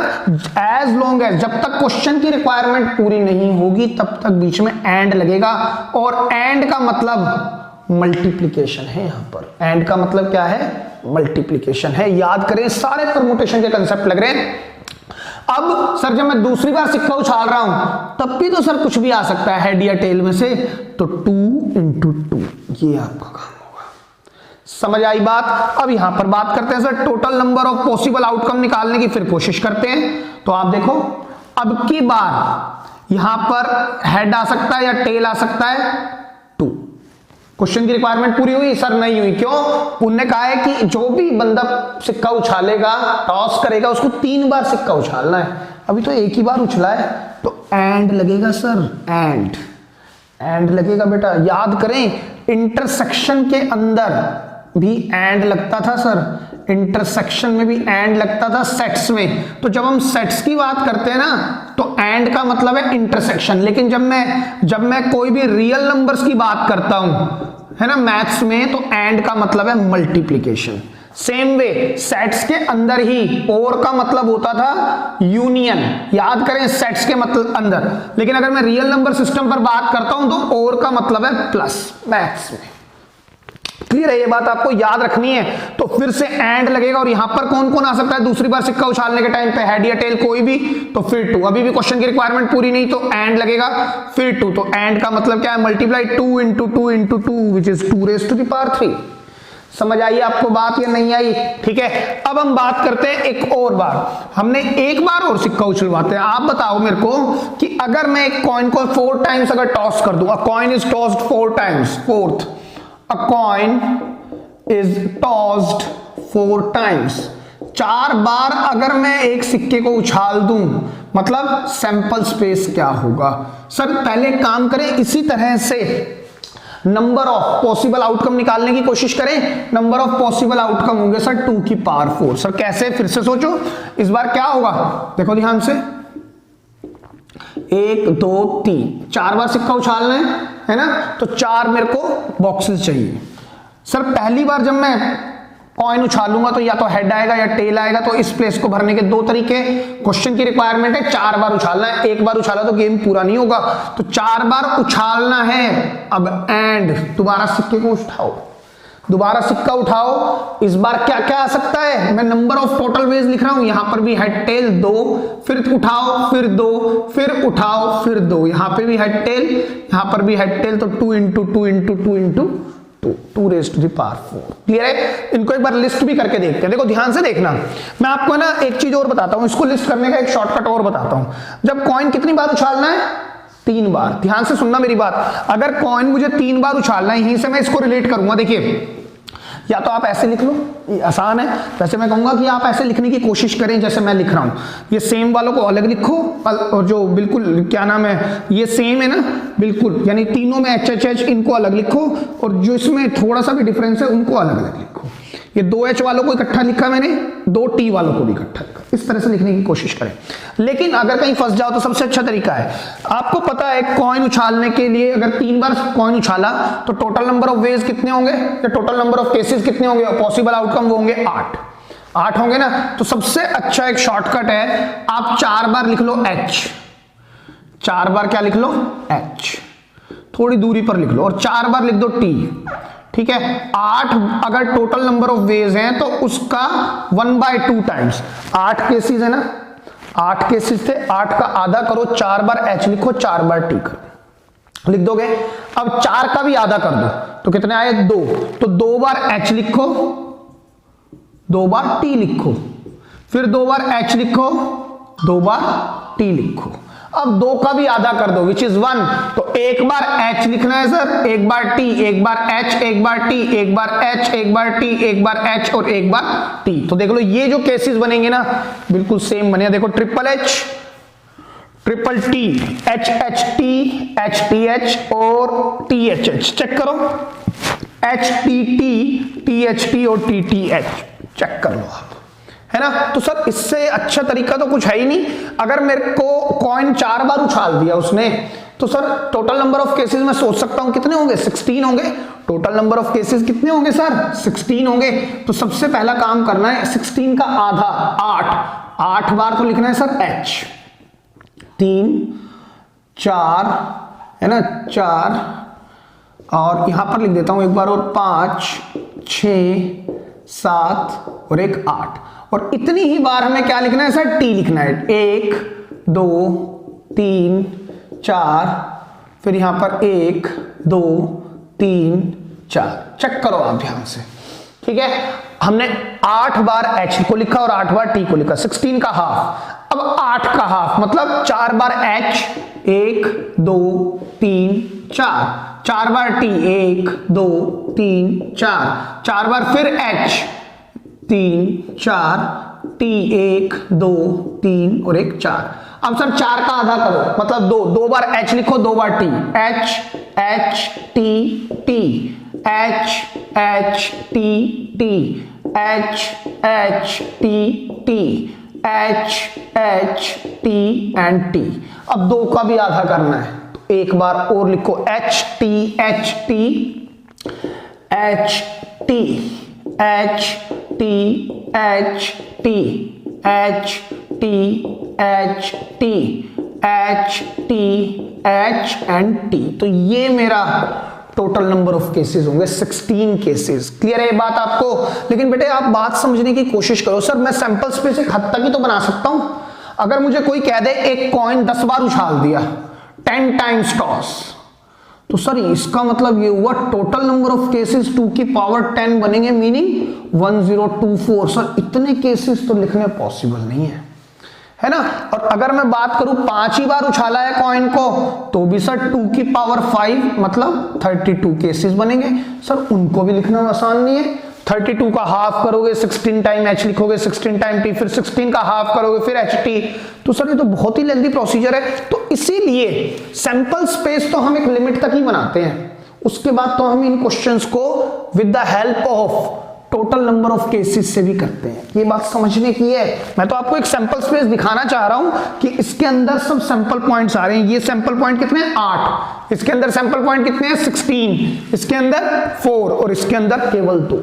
एज लॉन्ग एज, जब तक क्वेश्चन की रिक्वायरमेंट पूरी नहीं होगी तब तक बीच में एंड लगेगा। और एंड का मतलब मल्टीप्लीकेशन है। यहां पर एंड का मतलब क्या है? मल्टीप्लीकेशन है। याद करें, सारे परमुटेशन के कंसेप्ट लग रहे हैं। अब सर जब मैं दूसरी बार सिक्का उछाल रहा हूं तब भी तो सर कुछ भी आ सकता है हेड या टेल में से, तो 2 into 2 ये आपका काम होगा। समझ आई बात। अब यहां पर बात करते हैं sir total number of possible outcome निकालने की, फिर कोशिश करते हैं। तो आप देखो अब की बार यहां पर हेड आ सकता है या टेल आ सकता है? 2। क्वेश्चन की रिक्वायरमेंट पूरी हुई? सर नहीं हुई। क्यों? उन्होंने कहा है कि जो भी बंदा सिक्का उछालेगा, टॉस करेगा, उसको 3 बार सिक्का उछालना है। अभी तो एक ही बार उछला है, तो एंड लगेगा सर, एंड लगेगा बेटा। याद करें इंटरसेक्शन के अंदर भी एंड लगता था सर, इंटरसेक्शन में भी एंड लगता था सेट्स में। तो जब हम सेट्स की बात करते हैं ना तो एंड का मतलब है इंटरसेक्शन। लेकिन जब मैं कोई भी रियल नंबर्स की बात करता हूं, है ना, मैथ्स में, तो एंड का मतलब है मल्टीप्लिकेशन। सेम वे सेट्स के अंदर ही और का मतलब होता था यूनियन। याद करें सेट्स के मतलब अंदर। लेकिन अगर मैं रियल नंबर सिस्टम पर बात करता हूं तो और का मतलब है प्लस मैथ्स में। क्लियर है ये बात, आपको याद रखनी है। तो फिर से एंड लगेगा। और यहां पर कौन कौन आ सकता है दूसरी बार सिक्का उछालने के टाइम पे? हेड या टेल कोई भी, तो फिर 2। अभी भी क्वेश्चन की रिक्वायरमेंट पूरी नहीं, तो एंड लगेगा, फिर 2। तो एंड का मतलब क्या है? Multiply 2 into 2 into 2 which is 2 raised to the power 3। समझ आई आपको बात या नहीं आई? ठीक है, अब हम बात करते हैं एक और बार। हमने एक बार और सिक्का उछलवाते हैं। आप बताओ मेरे को कि अगर मैं एक कॉइन को 4 टाइम्स अगर टॉस कर दूं, अ coin is tossed 4 times, fourth, a coin is tossed 4 times। 4 बार अगर मैं एक सिक्के को उछाल दूं, मतलब सैंपल स्पेस क्या होगा? सर पहले काम करें, इसी तरह से नंबर ऑफ पॉसिबल आउटकम निकालने की कोशिश करें। नंबर ऑफ पॉसिबल आउटकम होंगे सर 2 की पावर 4। सर कैसे? फिर से सोचो, इस बार क्या होगा? देखो ध्यान से, 1 2 3 4 बार सिक्का उछालना है ना, तो 4 मेरे को बॉक्सेस चाहिए। सर पहली बार जब मैं कॉइन उछालूंगा तो या तो हेड आएगा या टेल आएगा। तो इस प्लेस को भरने के 2 तरीके। क्वेश्चन की रिक्वायरमेंट है 4 बार उछालना है, एक बार उछाला तो गेम पूरा नहीं होगा, तो 4 बार उछालना है। अब एंड, दोबारा सिक्के को उठाओ, दोबारा सिक्का उठाओ। इस बार क्या क्या आ सकता है? मैं नंबर ऑफ टोटल वेज लिख रहा हूं। यहां पर भी हेड टेल 2, फिर उठाओ, फिर 2, फिर उठाओ, फिर 2। यहां पे भी हेड टेल, यहां पर भी हेड टेल, तो 2 into 2 into 2 into 2 raised to the power 4। Clear है? इनको एक बार लिस्ट भी करके देखते हैं। देखो ध्यान से देखना, मैं आपको ना एक चीज और बताता हूं, इसको लिस्ट करने का एक शॉर्टकट और बताता हूं। जब कॉइन कितनी बार उछालना है? 3 बार। ध्यान से सुनना मेरी बात, अगर कॉइन मुझे 3 बार उछालना है, यहीं से मैं इसको रिलेट करूंगा। देखिए, या तो आप ऐसे लिख लो, ये आसान है। वैसे मैं कहूंगा कि आप ऐसे लिखने की कोशिश करें जैसे मैं लिख रहा हूं। ये सेम वालों को अलग लिखो, और जो बिल्कुल क्या नाम है, ये सेम है ना बिल्कुल, यानी तीनों में HHH, इनको अलग लिखो, और जो इसमें थोड़ा सा भी डिफरेंस है उनको अलग अलग लिखो। ये 2H वालों को इकट्ठा लिखा मैंने, 2T वालों को भी इकट्ठा लिखा। इस तरह से लिखने की कोशिश करें। लेकिन अगर कहीं फंस जाओ तो सबसे अच्छा तरीका है, आपको पता है कॉइन उछालने के लिए अगर 3 बार कॉइन उछाला तो टोटल नंबर ऑफ वेज कितने होंगे, या टोटल नंबर ऑफ केसेस कितने होंगे, पॉसिबल आउटकम वो होंगे 8 होंगे ना। तो सबसे अच्छा एक शॉर्टकट है, आप 4 बार लिख लो H, 4 बार क्या लिख लो? H, थोड़ी दूरी पर लिख लो, और 4 बार लिख दो T। ठीक है, 8 अगर टोटल नंबर ऑफ वेज हैं तो उसका 1/2 टाइम्स, 8 केसेस है ना, 8 केसेस थे, 8 का आधा करो, 4 बार H लिखो, 4 बार T करो, लिख दोगे। अब 4 का भी आधा कर दो तो कितने आए? 2, तो 2 बार H लिखो, 2 बार T लिखो, फिर 2 बार H लिखो, 2 बार T लिखो। अब 2 का भी आधा कर दो, विच इज 1, तो 1 बार H लिखना है सर, 1 बार T, 1 बार H, 1 बार T, 1 बार H, 1 बार T, 1 बार H और 1 बार T। तो देख लो ये जो केसेस बनेंगे ना बिल्कुल सेम बने। देखो triple H, triple T, HHT, HTH और THH, चेक करो, HTT, THT और TTH, चेक कर लो आप, है ना। तो सर इससे अच्छा तरीका तो कुछ है ही नहीं। अगर मेरे को कॉइन 4 बार उछाल दिया उसने, तो sir total number of cases मैं सोच सकता हूं कितने होंगे? 16 होंगे। टोटल नंबर ऑफ केसेस कितने होंगे सर? 16 होंगे। तो सबसे पहला काम करना है 16 का आधा 8 बार तो लिखना है सर H, 3 4 है ना, 4, और यहां पर लिख देता हूं एक बार और 5 6 7 और एक 8, और इतनी ही बार हमें क्या लिखना है सर? T लिखना है। 1 2 3 4, फिर यहां पर 1 2 3 4, चेक करो आप ध्यान से। ठीक है, हमने 8 बार H को लिखा और 8 बार T को लिखा, 16 का हाफ। अब 8 का हाफ मतलब 4 बार H, 1 2 3 4, 4 बार T, 1 2 3 4, 4 बार फिर H, 3 4, T 1 2 3 और 1 4। अब सर 4 का आधा करो, मतलब 2 बार H लिखो, 2 बार T, H H T T, H H T T, H H T T, H H T and T। अब 2 का भी आधा करना है, तो एक बार और लिखो, H T H T H T H T H T H T H T H T H and T। तो ये मेरा टोटल नंबर ऑफ केसेस होंगे 16 केसेस। क्लियर है ये बात आपको? लेकिन बेटे आप बात समझने की कोशिश करो। सर मैं सैंपल स्पेस एक हद तक ही तो बना सकता हूं। अगर मुझे कोई कह दे एक कॉइन 10 बार उछाल दिया, 10 टाइम्स टॉस, तो सर इसका मतलब ये हुआ टोटल नंबर ऑफ केसेस 2 की पावर 10 बनेंगे, मीनिंग 1024। सर इतने केसेस तो लिखने पॉसिबल नहीं है ना। और अगर मैं बात करूं 5 ही बार उछाला है कॉइन को, तो भी सर 2 की पावर 5 मतलब 32 केसेस बनेंगे। सर उनको भी लिखना आसान नहीं है। 32 का हाफ करोगे, 16 टाइम H लिखोगे, 16 टाइम T, फिर 16 का हाफ करोगे, फिर HT। तो सर ये तो बहुत ही लेंथी प्रोसीजर है। तो इसीलिए सैंपल स्पेस तो हम एक लिमिट तक ही बनाते हैं, उसके बाद तो हम इन क्वेश्चंस को with the help of total number of cases से भी करते हैं। ये बात समझने की है। मैं तो आपको एक सैंपल स्पेस दिखाना चाह रहा हूं कि इसके अंदर सब सैंपल पॉइंट्स आ रहे हैं। ये सैंपल पॉइंट कितने हैं? 8। इसके अंदर सैंपल पॉइंट कितने हैं? 16। इसके अंदर 4 और इसके अंदर केवल 2।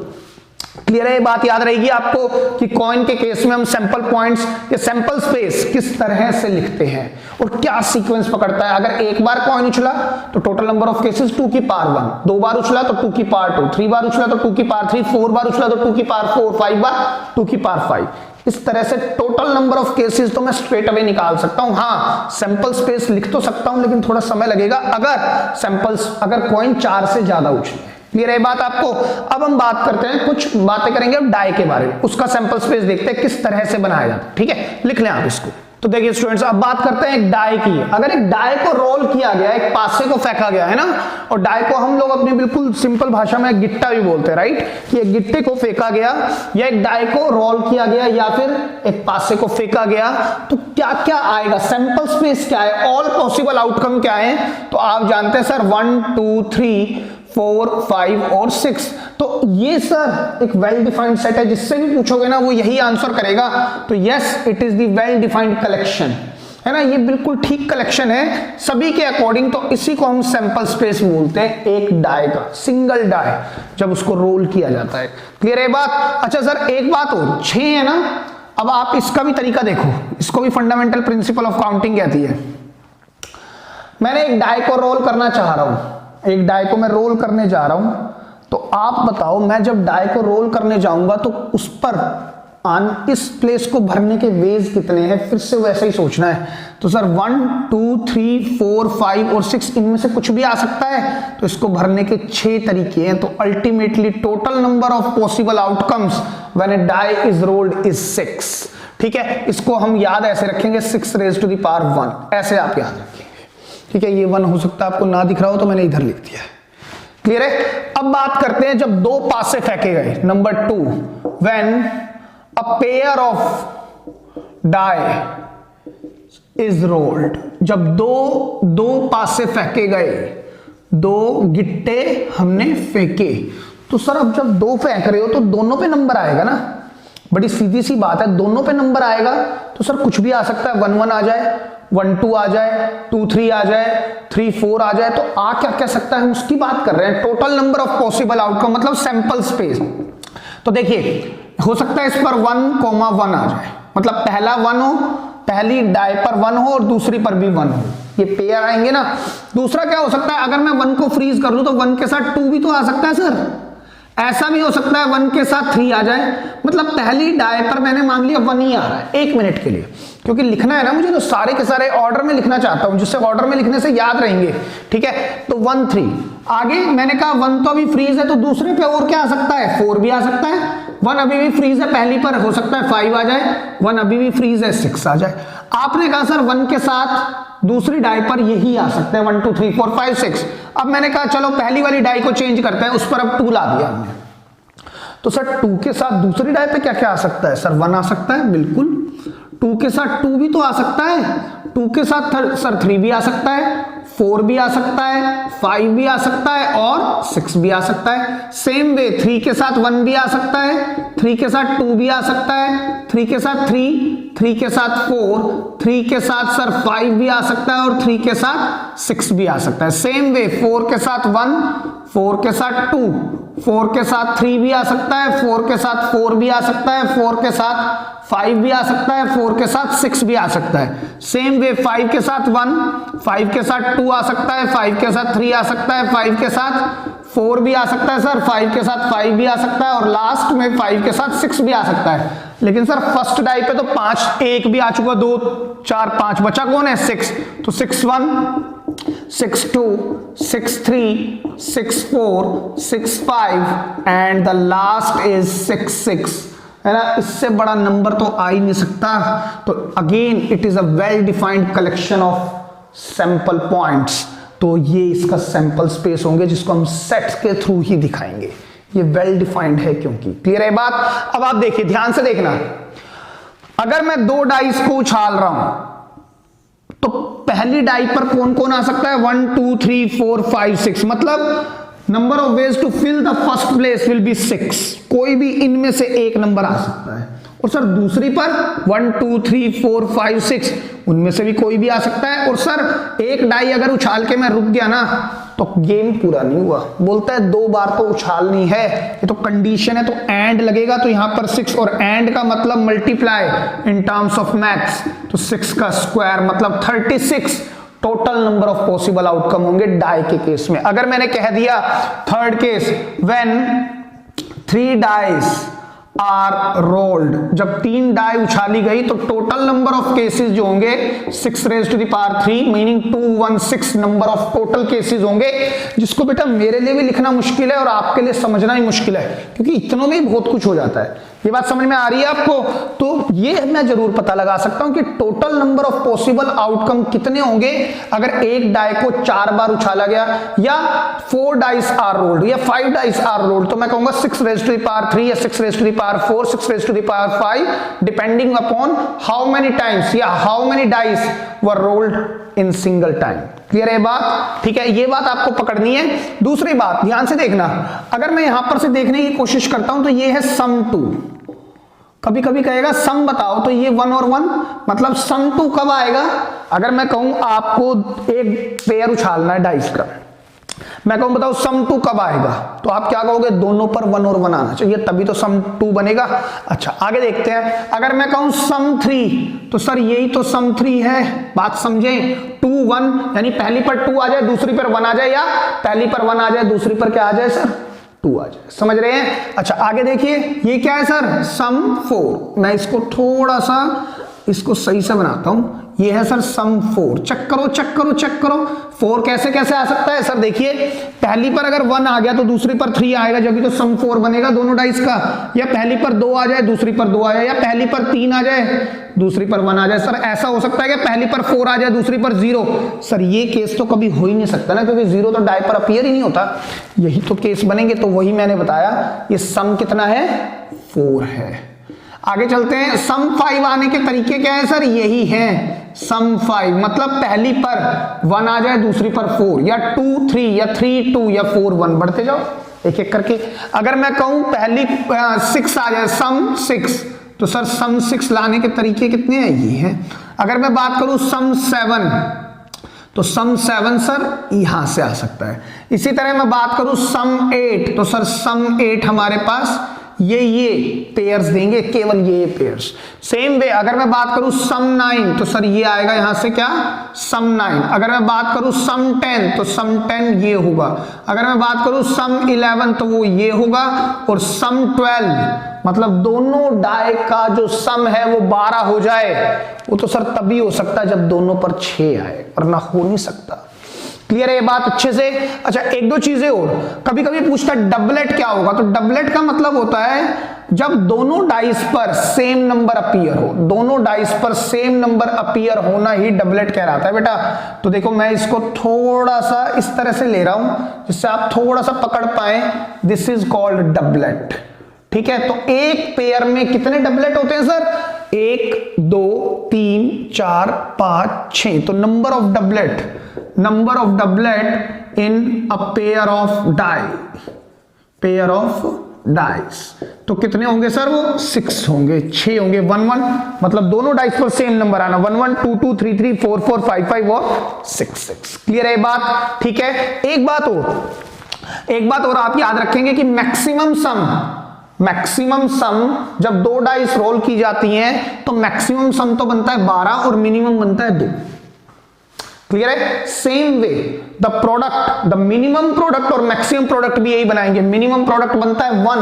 क्लियर है? ये बात याद रहेगी आपको कि कॉइन के केस में हम सैंपल पॉइंट्स या सैंपल स्पेस किस तरह से लिखते हैं और क्या सीक्वेंस पकड़ता है। अगर एक बार कॉइन उछला तो टोटल नंबर ऑफ केसेस 2 की पावर 1, 2 बार उछला तो 2 की पावर 2, 3 बार उछला तो 2 की पावर 3, 4 बार उछला तो 2 की पावर 4, 5 बार 2 की पावर 5। इस तरह से टोटल नंबर ऑफ केसेस तो मैं स्ट्रेट अवे निकाल सकता हूं। हाँ, सैंपल स्पेस लिख तो सकता हूं, लेकिन थोड़ा समय लगेगा अगर कॉइन 4 से ज्यादा उछले। क्लियर है बात आपको? अब हम बात करते हैं, कुछ बातें करेंगे अब डाई के बारे में, उसका सैंपल स्पेस देखते हैं किस तरह से बनाया जाता है। ठीक है, लिख लें आप इसको। तो देखिए स्टूडेंट्स, अब बात करते हैं एक डाई की। अगर एक डाई को रोल किया गया, एक पासे को फेंका गया है ना, और डाई को हम लोग अपनी बिल्कुल सिंपल भाषा में गिट्टा भी बोलते हैं, राइट, कि एक गिट्टे को फेंका गया या एक डाई को रोल किया गया या फिर एक पासे को फेंका गया, तो क्या क्या आएगा, सैंपल स्पेस क्या है, ऑल पॉसिबल आउटकम क्या है? तो आप जानते हैं सर 1 2 3 4 5 और 6। तो ये सर एक वेल डिफाइंड सेट है, जिससे भी पूछोगे ना वो यही आंसर करेगा। तो yes, it is the well defined collection, है ना, ये बिल्कुल ठीक कलेक्शन है सभी के अकॉर्डिंग। तो इसी को हम सैंपल स्पेस बोलते हैं, एक डाई का, सिंगल डाई जब उसको रोल किया जाता है। क्लियर है बात? अच्छा सर एक बात और, 6 है ना, अब आप इसका भी तरीका देखो, इसको भी फंडामेंटल प्रिंसिपल ऑफ काउंटिंग कहती है। मैंने एक डाई को रोल करना चाह रहा हूं, एक डाई को मैं रोल करने जा रहा हूं, तो आप बताओ मैं जब डाई को रोल करने जाऊंगा तो उस पर इस प्लेस को भरने के वेज कितने हैं, फिर से वैसे ही सोचना है। तो सर 1 2 3 4 5 और 6 इनमें से कुछ भी आ सकता है, तो इसको भरने के 6 तरीके हैं। तो ultimately total number of possible outcomes when a die is rolled is 6। ठीक है, इसको हम याद ऐसे रखेंगे 6 raised to the power 1, ऐसे आप याद रखेंगे। ठीक है, ये 1 हो सकता है आपको ना दिख रहा हो तो मैंने इधर लिख दिया है। क्लियर है? अब बात करते हैं जब 2 पासे फेंके गए, number 2, when a pair of die is rolled. जब दो पासे फेंके गए, 2 गिट्टे हमने फेंके, तो सर अब जब 2 फेंक रहे हो तो दोनों पे नंबर आएगा ना, बड़ी सीधी सी बात है, दोनों पे नंबर आएगा। तो सर कुछ भी आ सकता है, 1 1 आ जाए, 1 2 आ जाए, 2 3 आ जाए, 3 4 आ जाए। तो आ क्या कह सकता है, हम उसकी बात कर रहे हैं, total number of possible outcome, मतलब सैंपल स्पेस। तो देखिए हो सकता है इस पर 1 1 आ जाए, मतलब पहला 1 हो, पहली डाई पर 1 हो और दूसरी पर भी 1 हो, ये पेयर आएंगे ना। दूसरा क्या हो सकता है, अगर मैं 1 को फ्रीज कर लूं तो 1 के साथ 2 भी तो आ सकता है सर। ऐसा भी हो सकता है 1 के साथ 3 आ जाए, मतलब पहली डाई पर मैंने मान लिया 1 ही आ रहा है 1 मिनट के लिए, क्योंकि लिखना है ना मुझे, तो सारे के सारे ऑर्डर में लिखना चाहता हूं, जिससे ऑर्डर में लिखने से याद रहेंगे। ठीक है, तो 1 3 आगे मैंने कहा 1 तो अभी फ्रीज है, तो दूसरे पे और क्या आ सकता है, 4 भी आ सकता है। 1 अभी भी फ्रीज है, पहली पर हो सकता है 5 आ जाए, 1 अभी भी फ्रीज है, 6 आ जाए। आपने कहा सर 1 के साथ दूसरी डाई पर यही आ सकते हैं, 1 2 3 4 5 6। अब मैंने कहा चलो पहली वाली डाई को चेंज करते हैं, उस पर अब 2 ला दिया हमने। तो सर 2 के साथ दूसरी डाई पे क्या क्या आ सकता है, सर 1 आ सकता है, बिल्कुल। 2 के साथ 2 भी तो आ सकता है, 2 के साथ सर 3 भी आ सकता है, 4 भी आ सकता है, 5 भी आ सकता है और 6 भी आ सकता है। सेम वे 3 के साथ 1 भी आ सकता है, 3 के साथ 2 भी आ सकता है, 3 के साथ 3 के साथ 4, 3 के साथ सर 5 भी आ सकता है और 3 के साथ 6 भी आ सकता है। सेम वे 4 के साथ 1, 4 के साथ 2, 4 के साथ 3 भी आ सकता है, 4 के साथ 4 भी आ सकता है, 4 के साथ 5 भी आ सकता है, 4 के साथ 6 भी आ सकता है। सेम वे 5 के साथ 1, 5 के साथ 2 आ सकता है, 5 के साथ 3 आ सकता है, 5 के साथ 4 भी आ सकता है सर, 5 के साथ 5 भी आ सकता है और लास्ट में 5 के साथ 6 भी आ सकता है। लेकिन सर फर्स्ट डाई पे तो 5 1 भी आ चुका, 2 4 5 बचा कौन है, 6। तो 6 1 6 2 6 3 6 4 6 5 एंड द लास्ट इज 6 6, है ना। इससे बड़ा नंबर तो आ ही नहीं सकता। तो again it is a well defined collection of sample points. तो ये इसका सैंपल स्पेस होंगे, जिसको हम सेट्स के थ्रू ही दिखाएंगे। ये वेल डिफाइंड है क्योंकि, क्लियर है बात। अब आप देखिए, ध्यान से देखना, अगर मैं 2 डाइस को उछाल रहा हूं तो पहली डाई पर कौन कौन आ सकता है, 1 2 3 4 5 6, मतलब number of ways to fill the first place will be 6। कोई भी इनमें से एक नंबर आ सकता है। और सर दूसरी पर 1 2 3 4 5 6 उनमें से भी कोई भी आ सकता है। और सर एक डाई अगर उछाल के मैं रुक गया ना तो गेम पूरा नहीं हुआ। बोलता है 2 बार तो उछालनी है, ये तो कंडीशन है, तो एंड लगेगा। तो यहां पर 6 और एंड का मतलब multiply in terms of maths, तो 6 का स्क्वायर मतलब 36 total number of possible outcome होंगे डाई के केस में। अगर मैंने कह दिया third case, when 3 dice are rolled. जब 3 डाई उछाली गई तो टोटल नंबर ऑफ केसेस जो होंगे 6 raise to the power 3 meaning 216 number of total cases होंगे, जिसको बेटा मेरे लिए भी लिखना मुश्किल है और आपके लिए समझना ही मुश्किल है, क्योंकि इतनों में ही बहुत कुछ हो जाता है। ये बात समझ में आ रही है आपको? तो ये मैं जरूर पता लगा सकता हूं कि total number of possible outcome कितने होंगे अगर एक डाई को 4 बार उछाला गया, या 4 डाइस आर रोल्ड या 5 डाइस आर रोल्ड, तो मैं कहूंगा 6 रेज़ टू द पावर 3 या 6 raise to the power 4, 6 raise to the power 5, depending upon how many times या how many dice were rolled in single time. Clear है बात? ठीक है, ये बात आपको पकड़नी है। दूसरी बात ध्यान से देखना, अगर मैं यहां पर से देखने की कोशिश करता हूं तो ये है सम 2। कभी कभी कहेगा सम बताओ, तो ये 1 और 1 मतलब सम 2 कब आएगा? अगर मैं कहूं आपको एक पेयर उछालना है डाइस का, मैं कहूं बताओ सम 2 कब आएगा, तो आप क्या कहोगे? दोनों पर 1 और 1 आना चाहिए, तभी तो सम 2 बनेगा। अच्छा आगे देखते हैं, अगर मैं कहूं सम 3, तो सर यही तो सम 3 है, बात समझें। 2 1 यानी पहली पर 2 आ जाए दूसरी पर 1 आ जाए, या पहली पर 1 आ जाए दूसरी पर क्या आ जाए सर? 2 आ जाए। समझ रहे हैं? अच्छा आगे देखिए, ये क्या है सर? सम 4। मैं इसको थोड़ा सा इसको सही से बनाता हूं, ये है सर सम 4। चेक करो चेक करो चेक करो, 4 कैसे कैसे आ सकता है सर? देखिए पहली पर अगर 1 आ गया तो दूसरी पर 3 आएगा, जो कि तो सम 4 बनेगा दोनों डाइस का। या पहली पर 2 आ जाए दूसरी पर 2 आ जाए, या पहली पर 3 आ जाए दूसरी पर 1 आ जाए। सर ऐसा हो सकता है कि पहली पर 4 आ जाए दूसरी पर 0? सर ये केस तो कभी हो ही नहीं सकता ना, क्योंकि 0 तो डाई पर अपीयर ही नहीं होता। यही तो केस बनेंगे, तो वही मैंने बताया, ये सम कितना है? 4 है। आगे चलते हैं, सम 5 आने के तरीके क्या है सर? यही है सम 5, मतलब पहली पर 1 आ जाए दूसरी पर 4, या 2 3 या 3 2 या 4 1, बढ़ते जाओ एक एक करके। अगर मैं कहूं पहली 6 आ जाए सम 6, तो सर सम 6 लाने के तरीके कितने हैं? ये हैं। अगर मैं बात करूं सम 7, तो सम 7 सर यहां से आ सकता है। इसी तरह मैं बात करूं सम 8, तो सर सम 8 हमारे पास ये पेयर्स देंगे, केवल ये पेयर्स। सेम वे अगर मैं बात करूं सम 9, तो सर ये आएगा यहां से क्या? सम 9। अगर मैं बात करूं सम 10, तो सम 10 ये होगा। अगर मैं बात करूं सम 11, तो वो ये होगा। और सम 12 मतलब दोनों डाई का जो सम है वो 12 हो जाए, वो तो सर तभी हो सकता है जब दोनों पर 6 आए, वरना हो नहीं सकता। क्लियर है ये बात अच्छे से? अच्छा एक दो चीजें और, कभी कभी पूछता है डबलेट क्या होगा, तो डबलेट का मतलब होता है जब दोनों डाइस पर सेम नंबर अपीयर हो। दोनों डाइस पर सेम नंबर अपीयर होना ही डबलेट कहलाता है बेटा। तो देखो मैं इसको थोड़ा सा इस तरह से ले रहा हूं जिससे आप थोड़ा सा पकड़ पाए, दिस इज कॉल्ड डबलेट। ठीक है, तो एक पेयर में कितने डबलेट होते हैं सर? 1 2 3 4 5 6, तो number of doublet in a pair of dice, तो कितने होंगे सर? वो 6 होंगे, 6 होंगे। 1 1 मतलब दोनों डाइस पर सेम नंबर आना, 1 1 2 2 3 3 4 4 5 5 और 6 6। क्लियर है बात? ठीक है, एक बात और आप याद रखेंगे कि मैक्सिमम सम जब 2 डाइस रोल की जाती हैं तो मैक्सिमम सम तो बनता है 12 और मिनिमम बनता है 2। क्लियर है? Same way the minimum product और मैक्सिमम प्रोडक्ट भी यही बनाएंगे। मिनिमम प्रोडक्ट बनता है 1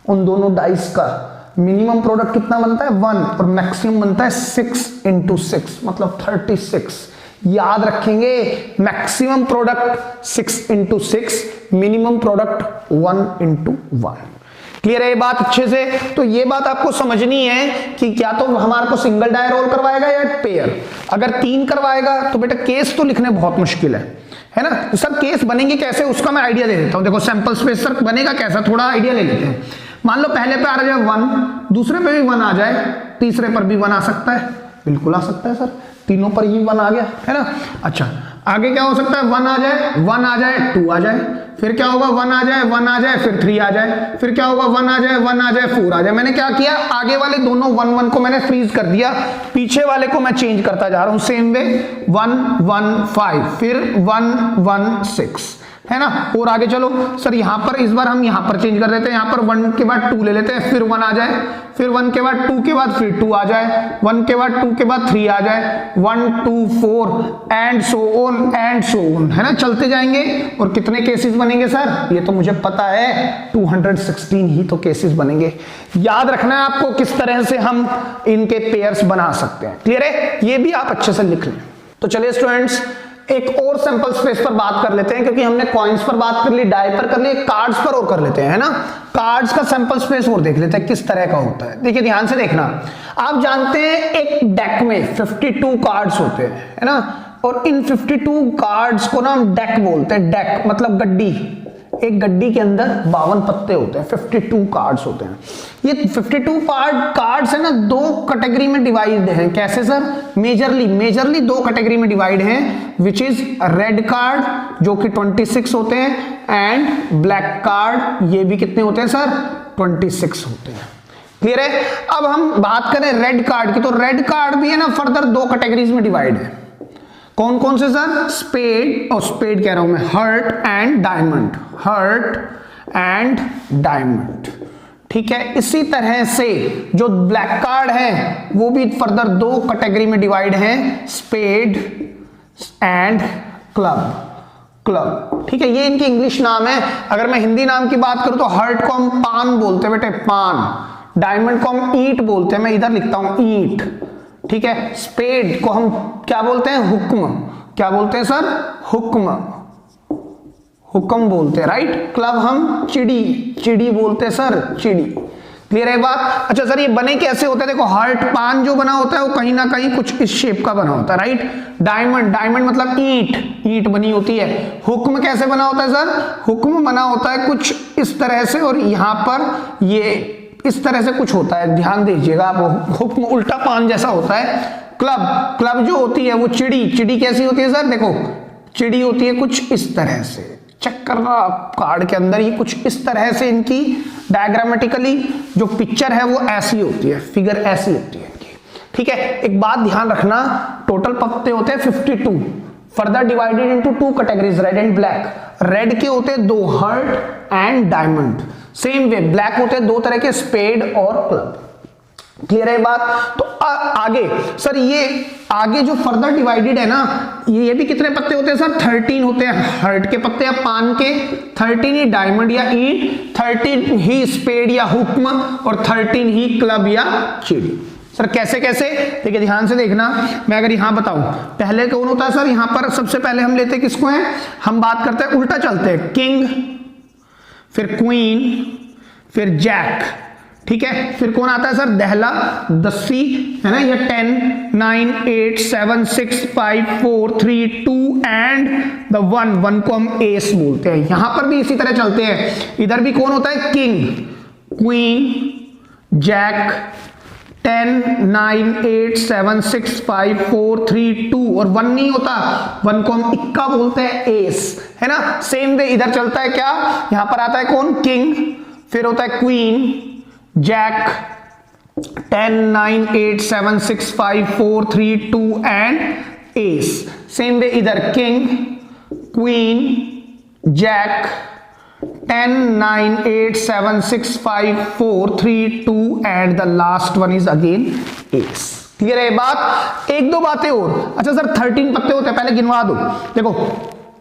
उन दोनों डाइस का, मिनिमम प्रोडक्ट कितना बनता है? 1, और मैक्सिमम बनता है 6 × 6 मतलब 36। याद रखेंगे, maximum product 6 × 6, minimum product 1 × 1। Clear है ये बात अच्छे से? तो ये बात आपको समझनी है कि क्या तो हमारे को सिंगल डाई रोल करवाएगा या पेयर। अगर 3 करवाएगा तो बेटा केस तो लिखने बहुत मुश्किल है ना। तो सर केस बनेंगे कैसे, उसका मैं आइडिया दे देता हूं। देखो सैंपल स्पेस सर बनेगा कैसा, थोड़ा आइडिया ले लेते हैं। मान लो पहले पे आ जाए 1, दूसरे पे भी 1 आ जाए, तीसरे पर भी 1 आ सकता है। बिल्कुल आ सकता है सर, तीनों पर ही 1 आ गया है ना। अच्छा आगे क्या हो सकता है? 1 आ जाए 2 आ जाए, फिर क्या होगा? 1 आ जाए फिर 3 आ जाए, फिर क्या होगा? 1 आ जाए 4 आ जाए। मैंने क्या किया, आगे वाले दोनों 1 1 को मैंने फ्रीज कर दिया, पीछे वाले को मैं चेंज करता जा रहा हूं। सेम वे 1 1 5, फिर 1 1 6, है ना। और आगे चलो सर, यहां पर इस बार हम यहां पर चेंज कर देते हैं, यहां पर 1 के बाद 2 ले लेते हैं, फिर 1 आ जाए, फिर 1 के बाद 2 के बाद फिर 2 आ जाए, 1 के बाद 2 के बाद 3 आ जाए, 1 2 4 एंड सो ऑन, है ना। चलते जाएंगे और कितने केसेस बनेंगे सर, ये तो मुझे पता है 216 ही तो केसेस बनेंगे। याद रखना है आपको किस तरह से हम इनके पेयर्स बना सकते हैं। क्लियर है, ये भी आप अच्छे से लिख लें। तो चलिए स्टूडेंट्स, एक और सैंपल स्पेस पर बात कर लेते हैं, क्योंकि हमने कॉइन्स पर बात कर ली, डाई पर कर ली, कार्ड्स पर और कर लेते हैं, है ना। कार्ड्स का सैंपल स्पेस और देख लेते हैं किस तरह का होता है। देखिए ध्यान से देखना, आप जानते हैं एक डेक में 52 कार्ड्स होते हैं, है ना। और इन 52 कार्ड्स को ना हम डेक बोलते हैं। डेक मतलब गड्डी, एक गड्डी के अंदर 52 पत्ते होते हैं, 52 कार्ड्स होते हैं। ये 52 कार्ड्स है ना, 2 कैटेगरी में डिवाइड हैं। कैसे सर, मेजरली 2 कैटेगरी में डिवाइड हैं, विच इज रेड कार्ड जो कि 26 होते हैं, एंड ब्लैक कार्ड, ये भी कितने होते हैं सर, 26 होते हैं। क्लियर है। अब हम बात करें रेड कार्ड की, तो रेड कार्ड भी है ना फर्दर 2 कैटेगरीज में डिवाइड है। कौन कौन से सर, स्पेड, और स्पेड कह रहा हूं मैं, heart and diamond, heart and diamond. ठीक है। इसी तरह से जो ब्लैक कार्ड है वो भी फर्दर 2 कैटेगरी में डिवाइड है, स्पेड एंड क्लब। ठीक है, ये इनके इंग्लिश नाम है। अगर मैं हिंदी नाम की बात करूं तो हर्ट को हम पान बोलते हैं बेटे, पान। डायमंड को हम ईंट बोलते हैं, मैं इधर लिखता हूं ईंट। ठीक है। स्पेड को हम क्या बोलते हैं, हुक्म। क्या बोलते हैं सर, हुक्म बोलते हैं, राइट। क्लब हम चिड़ी बोलते हैं सर, चिड़ी। क्लियर है बात। अच्छा सर, ये बने कैसे होते हैं, देखो हर्ट पान जो बना होता है वो कहीं ना कहीं कुछ इस शेप का बना होता है, राइट। डायमंड मतलब ईंट बनी होती है। हुक्म कैसे बना होता है सर, हुक्म बना होता है कुछ इस तरह से, और यहां पर ये इस तरह से कुछ होता है, ध्यान दीजिएगा आप, हुक्म उल्टा पान जैसा होता है। क्लब जो होती है वो चिड़ी कैसी होती है सर, देखो चिड़ी होती है कुछ इस तरह से। चेक करना कार्ड के अंदर, ये कुछ इस तरह से इनकी डायग्रामेटिकली जो पिक्चर है वो ऐसी होती है, फिगर ऐसी होती है इनकी। ठीक है। एक बात ध्यान रखना, टोटल पत्ते होते हैं 52, further divided into 2 categories, red and black. Red के होते हैं 2, heart and diamond. Same way black होते हैं 2 तरह के, स्पेड और क्लब। क्लियर है बात। तो आगे सर, ये आगे जो फर्दर डिवाइडेड है ना, ये भी कितने पत्ते होते हैं सर, 13 होते हैं हर्ट के पत्ते या पान के, 13 ही डायमंड या ईंट, 13 ही स्पेड या हुक्म, और 13 ही क्लब या चिड़ी। सर कैसे देखिए ध्यान से देखना, मैं अगर यहां बताऊं, पहले कौन होता है सर, यहां पर सबसे पहले हम लेते हैं किसको है, हम बात करते हैं उल्टा चलते हैं, किंग, फिर क्वीन, फिर जैक। ठीक है। फिर कौन आता है सर, दहला, दस्सी, है ना, या 10 9 8 7 6 5 4 3 2 एंड द 1 को हम एस बोलते हैं। यहां पर भी इसी तरह चलते हैं, इधर भी कौन होता है, किंग, क्वीन, जैक, 10 9 8 7 6 5 4 3 2, और 1 नहीं होता, 1 को हम इक्का बोलते हैं, एस, है ना। सेम वे इधर चलता है क्या, यहां पर आता है कौन, किंग, फिर होता है queen, jack, 10 9 8 7 6 5 4 3 2 and ace. Same way इधर king, queen, jack, 10 9 8 7 6 5 4 3 2 and the last one is again ace. Clear है बात। 1-2 बातें और। अच्छा सर 13 पत्ते होते हैं, पहले गिनवा दो। देखो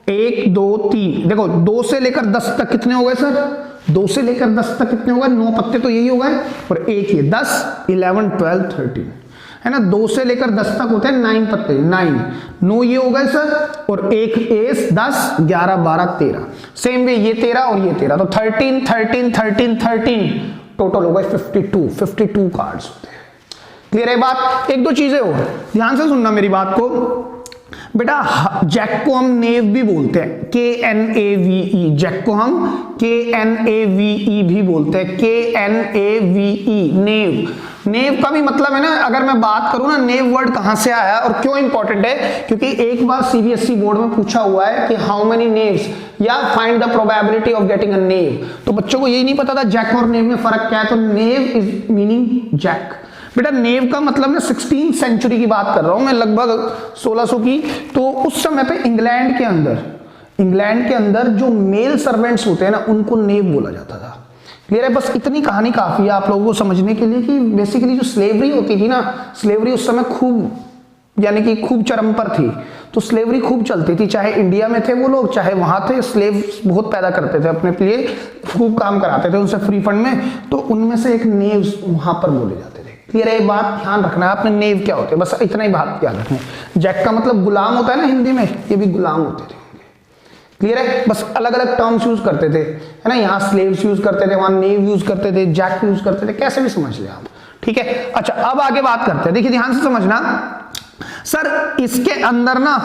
1 2 3, देखो 2 से लेकर 10 तक कितने हो गए सर, 2 से लेकर 10 तक कितने हो गए, 9 पत्ते तो यही हो गए, और एक ये 10 11 12 13, है ना। 2 से लेकर 10 तक होते हैं 9 पत्ते, 9 ये हो गए सर, और एक एस 10 11 12 13। सेम वे ये 13 और ये 13, तो 13 13 13 13 टोटल हो गए 52 कार्ड्स होते हैं। क्लियर है बात। 1-2 चीजें और ध्यान से सुनना मेरी बात को बेटा। जैक को हम नेव भी बोलते हैं, KNAVE, जैक को हम KNAVE भी बोलते हैं, KNAVE, नेव का भी मतलब है ना, अगर मैं बात करूं ना, नेव वर्ड कहां से आया और क्यों इंपॉर्टेंट है, क्योंकि एक बार CBSE बोर्ड में पूछा हुआ है कि हाउ मेनी नेव्स या find the probability of getting a knave, तो बच्चों को यही नहीं पता था जैक और नेव में फर्क क्या है, तो नेव इज मीनिंग जैक। बेटा नेव का मतलब मैं 16th सेंचुरी की बात कर रहा हूं मैं, लगभग 1600 की। तो उस समय पे इंग्लैंड के अंदर इंग्लैंड के अंदर जो मेल सर्वेंट्स होते हैं ना उनको नेव बोला जाता था। क्लियर है? बस इतनी कहानी काफी है आप लोगों को समझने के लिए कि बेसिकली जो स्लेवरी होती थी ना, स्लेवरी उस समय खूब यानी कि खूब चरम पर थी। तो स्लेवरी खूब चलती थी, चाहे इंडिया में थे वो लोग चाहे वहां थे, स्लेव बहुत पैदा करते थे अपने लिए, खूब काम कराते थे उनसे फ्री फंड में। तो उनमें से एक नेव वहां पर बोले जाते थे। क्लियर है? ये बात ध्यान रखना है आपने, नेव क्या होते हैं बस इतना ही बात याद रखना है। जैक का मतलब गुलाम होता है ना हिंदी में, ये भी गुलाम होते थे। क्लियर है? बस अलग अलग टर्म्स यूज करते थे, है ना, यहाँ स्लेव्स यूज करते थे, वहां नेव यूज करते थे, जैक यूज करते थे, कैसे भी समझ ले आप। ठीक है? अच्छा अब आगे बात करते हैं, देखिए ध्यान से समझना सर, इसके अंदर ना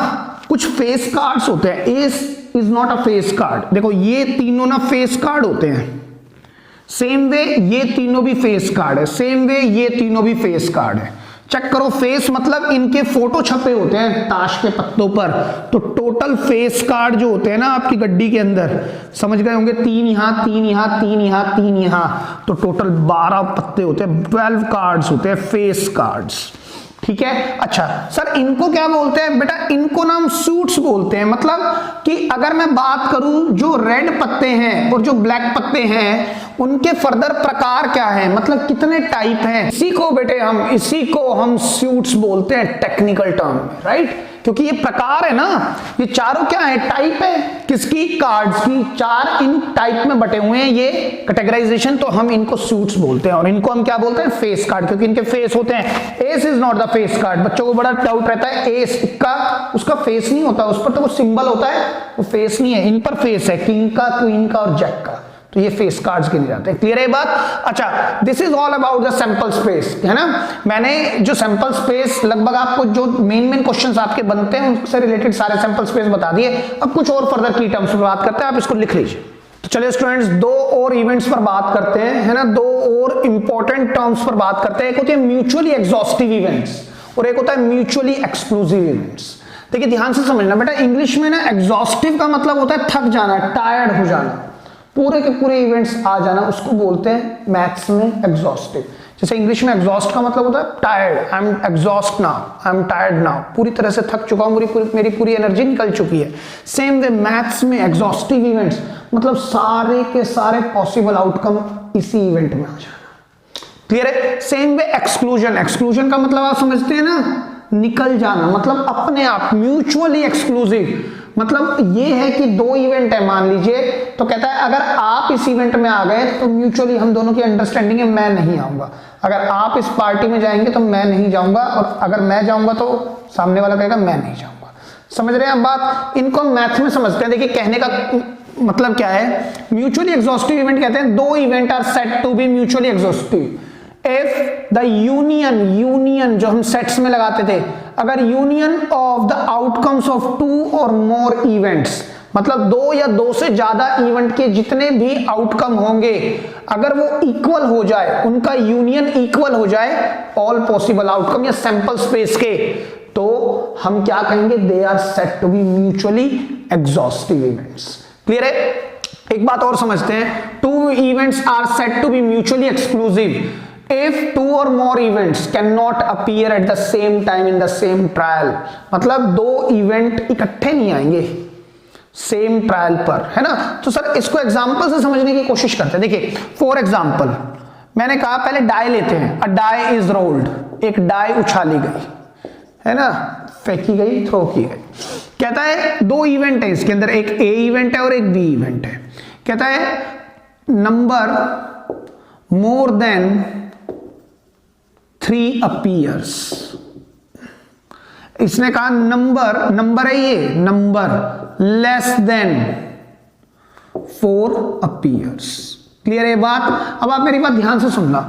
कुछ फेस कार्ड्स होते हैं। S is not a face card. देखो ये तीनों ना फेस कार्ड होते हैं, सेम वे ये तीनों भी फेस कार्ड है, सेम वे ये तीनों भी फेस कार्ड है। चेक करो, फेस मतलब इनके फोटो छपे होते हैं ताश के पत्तों पर। तो टोटल फेस कार्ड जो होते हैं ना आपकी गड्डी के अंदर, समझ गए होंगे, 3 यहां 3 यहां 3 यहां 3 यहां, तो टोटल 12 पत्ते होते हैं, 12 कार्ड्स होते हैं फेस कार्ड्स। ठीक है? अच्छा सर इनको क्या बोलते हैं बेटा? इनको ना हम सूट्स बोलते हैं। मतलब कि अगर मैं बात करूं जो रेड पत्ते हैं और जो ब्लैक पत्ते हैं उनके फर्दर प्रकार क्या है, मतलब कितने टाइप हैं, इसी को हम सूट्स बोलते हैं टेक्निकल टर्म में, राइट? क्योंकि ये प्रकार है ना, ये चारों क्या है, टाइप है किसकी, कार्ड्स की। 4 इन टाइप में बटे हुए हैं ये कैटेगराइजेशन, तो हम इनको सूट्स बोलते हैं। और इनको हम क्या बोलते हैं, फेस कार्ड, क्योंकि इनके फेस होते हैं। S is not the face card. बच्चों को बड़ा डाउट रहता है, एस का उसका फेस नहीं होता, उस पर तो वो सिंबल होता है, वो फेस नहीं है। इन पर फेस है, किंग का, क्वीन का और जैक का, तो ये फेस कार्ड्स गिने जाते हैं। क्लियर है बात? अच्छा this is all about the sample space, है ना। मैंने जो सैंपल स्पेस लगभग आपको जो मेन क्वेश्चंस आपके बनते हैं उनसे रिलेटेड सारे सैंपल स्पेस बता दिए। अब कुछ और फर्दर की टर्म्स पर बात करते हैं, आप इसको लिख लीजिए। तो चलिए स्टूडेंट्स 2 और इवेंट्स पर बात करते हैं, है ना, 2 और इंपॉर्टेंट टर्म्स पर बात करते हैं। एक होते हैं म्यूचुअली एग्जॉस्टिव इवेंट्स और एक होता है म्यूचुअली एक्सक्लूसिव इवेंट्स। देखिए ध्यान से समझना बेटा, इंग्लिश में ना एग्जॉस्टिव का मतलब होता है थक जाना, टायर्ड हो जाना, पूरे के पूरे इवेंट्स आ जाना, उसको बोलते हैं मैथ्स में एग्जॉस्टिव। जैसे इंग्लिश में एग्जॉस्ट का मतलब होता है tired, I am exhaust now, I am tired now, पूरी तरह से थक चुका हूं, मेरी पूरी एनर्जी निकल चुकी है। सेम वे मैथ्स में एग्जॉस्टिव इवेंट्स मतलब सारे के सारे पॉसिबल आउटकम इसी इवेंट में आ जाना। क्लियर है? सेम वे एक्सक्लूजन का मतलब आप समझते हैं ना, निकल जाना, मतलब अपने आप। म्यूचुअली एक्सक्लूसिव मतलब ये है कि 2 इवेंट है मान लीजिए, तो कहता है अगर आप इस इवेंट में आ गए तो म्यूचुअली हम दोनों की अंडरस्टैंडिंग है, मैं नहीं आऊंगा। अगर आप इस पार्टी में जाएंगे तो मैं नहीं जाऊंगा, और अगर मैं जाऊंगा तो सामने वाला कहेगा मैं नहीं जाऊंगा। समझ रहे हैं आप बात? इनको मैथ में समझते हैं। देखिए कहने का मतलब क्या है, म्यूचुअली एग्जॉस्टिव इवेंट कहते हैं 2 event are set to be mutually exhaustive if the union जो हम सेट्स में लगाते थे, अगर union of the outcomes of 2 और मोर इवेंट्स, मतलब 2 या 2 से ज्यादा इवेंट के जितने भी आउटकम होंगे अगर वो इक्वल हो जाए, उनका यूनियन इक्वल हो जाए ऑल पॉसिबल आउटकम या सैंपल स्पेस के, तो हम क्या कहेंगे, they are set to be mutually exhaustive events. Clear है? एक बात और समझते हैं, 2 events are set to be mutually exclusive if 2 or more events cannot appear at the same time in the same trial, मतलब 2 इवेंट इकट्ठे नहीं आएंगे सेम ट्रायल पर, है ना। तो सर इसको एग्जांपल से समझने की कोशिश करते हैं। देखिए फॉर एग्जांपल मैंने कहा पहले डाई लेते हैं, अ डाई इज रोल्ड, एक डाई उछाली गई, है ना, फेंकी गई, थ्रो की गई। कहता है 2 इवेंट है इसके अंदर, एक ए इवेंट है और एक बी इवेंट है। कहता है नंबर मोर देन 3 अपीयर्स। इसने कहा नंबर है ये, number less then 4 appears. Clear है बात? अब आप मेरी बात ध्यान से सुनना।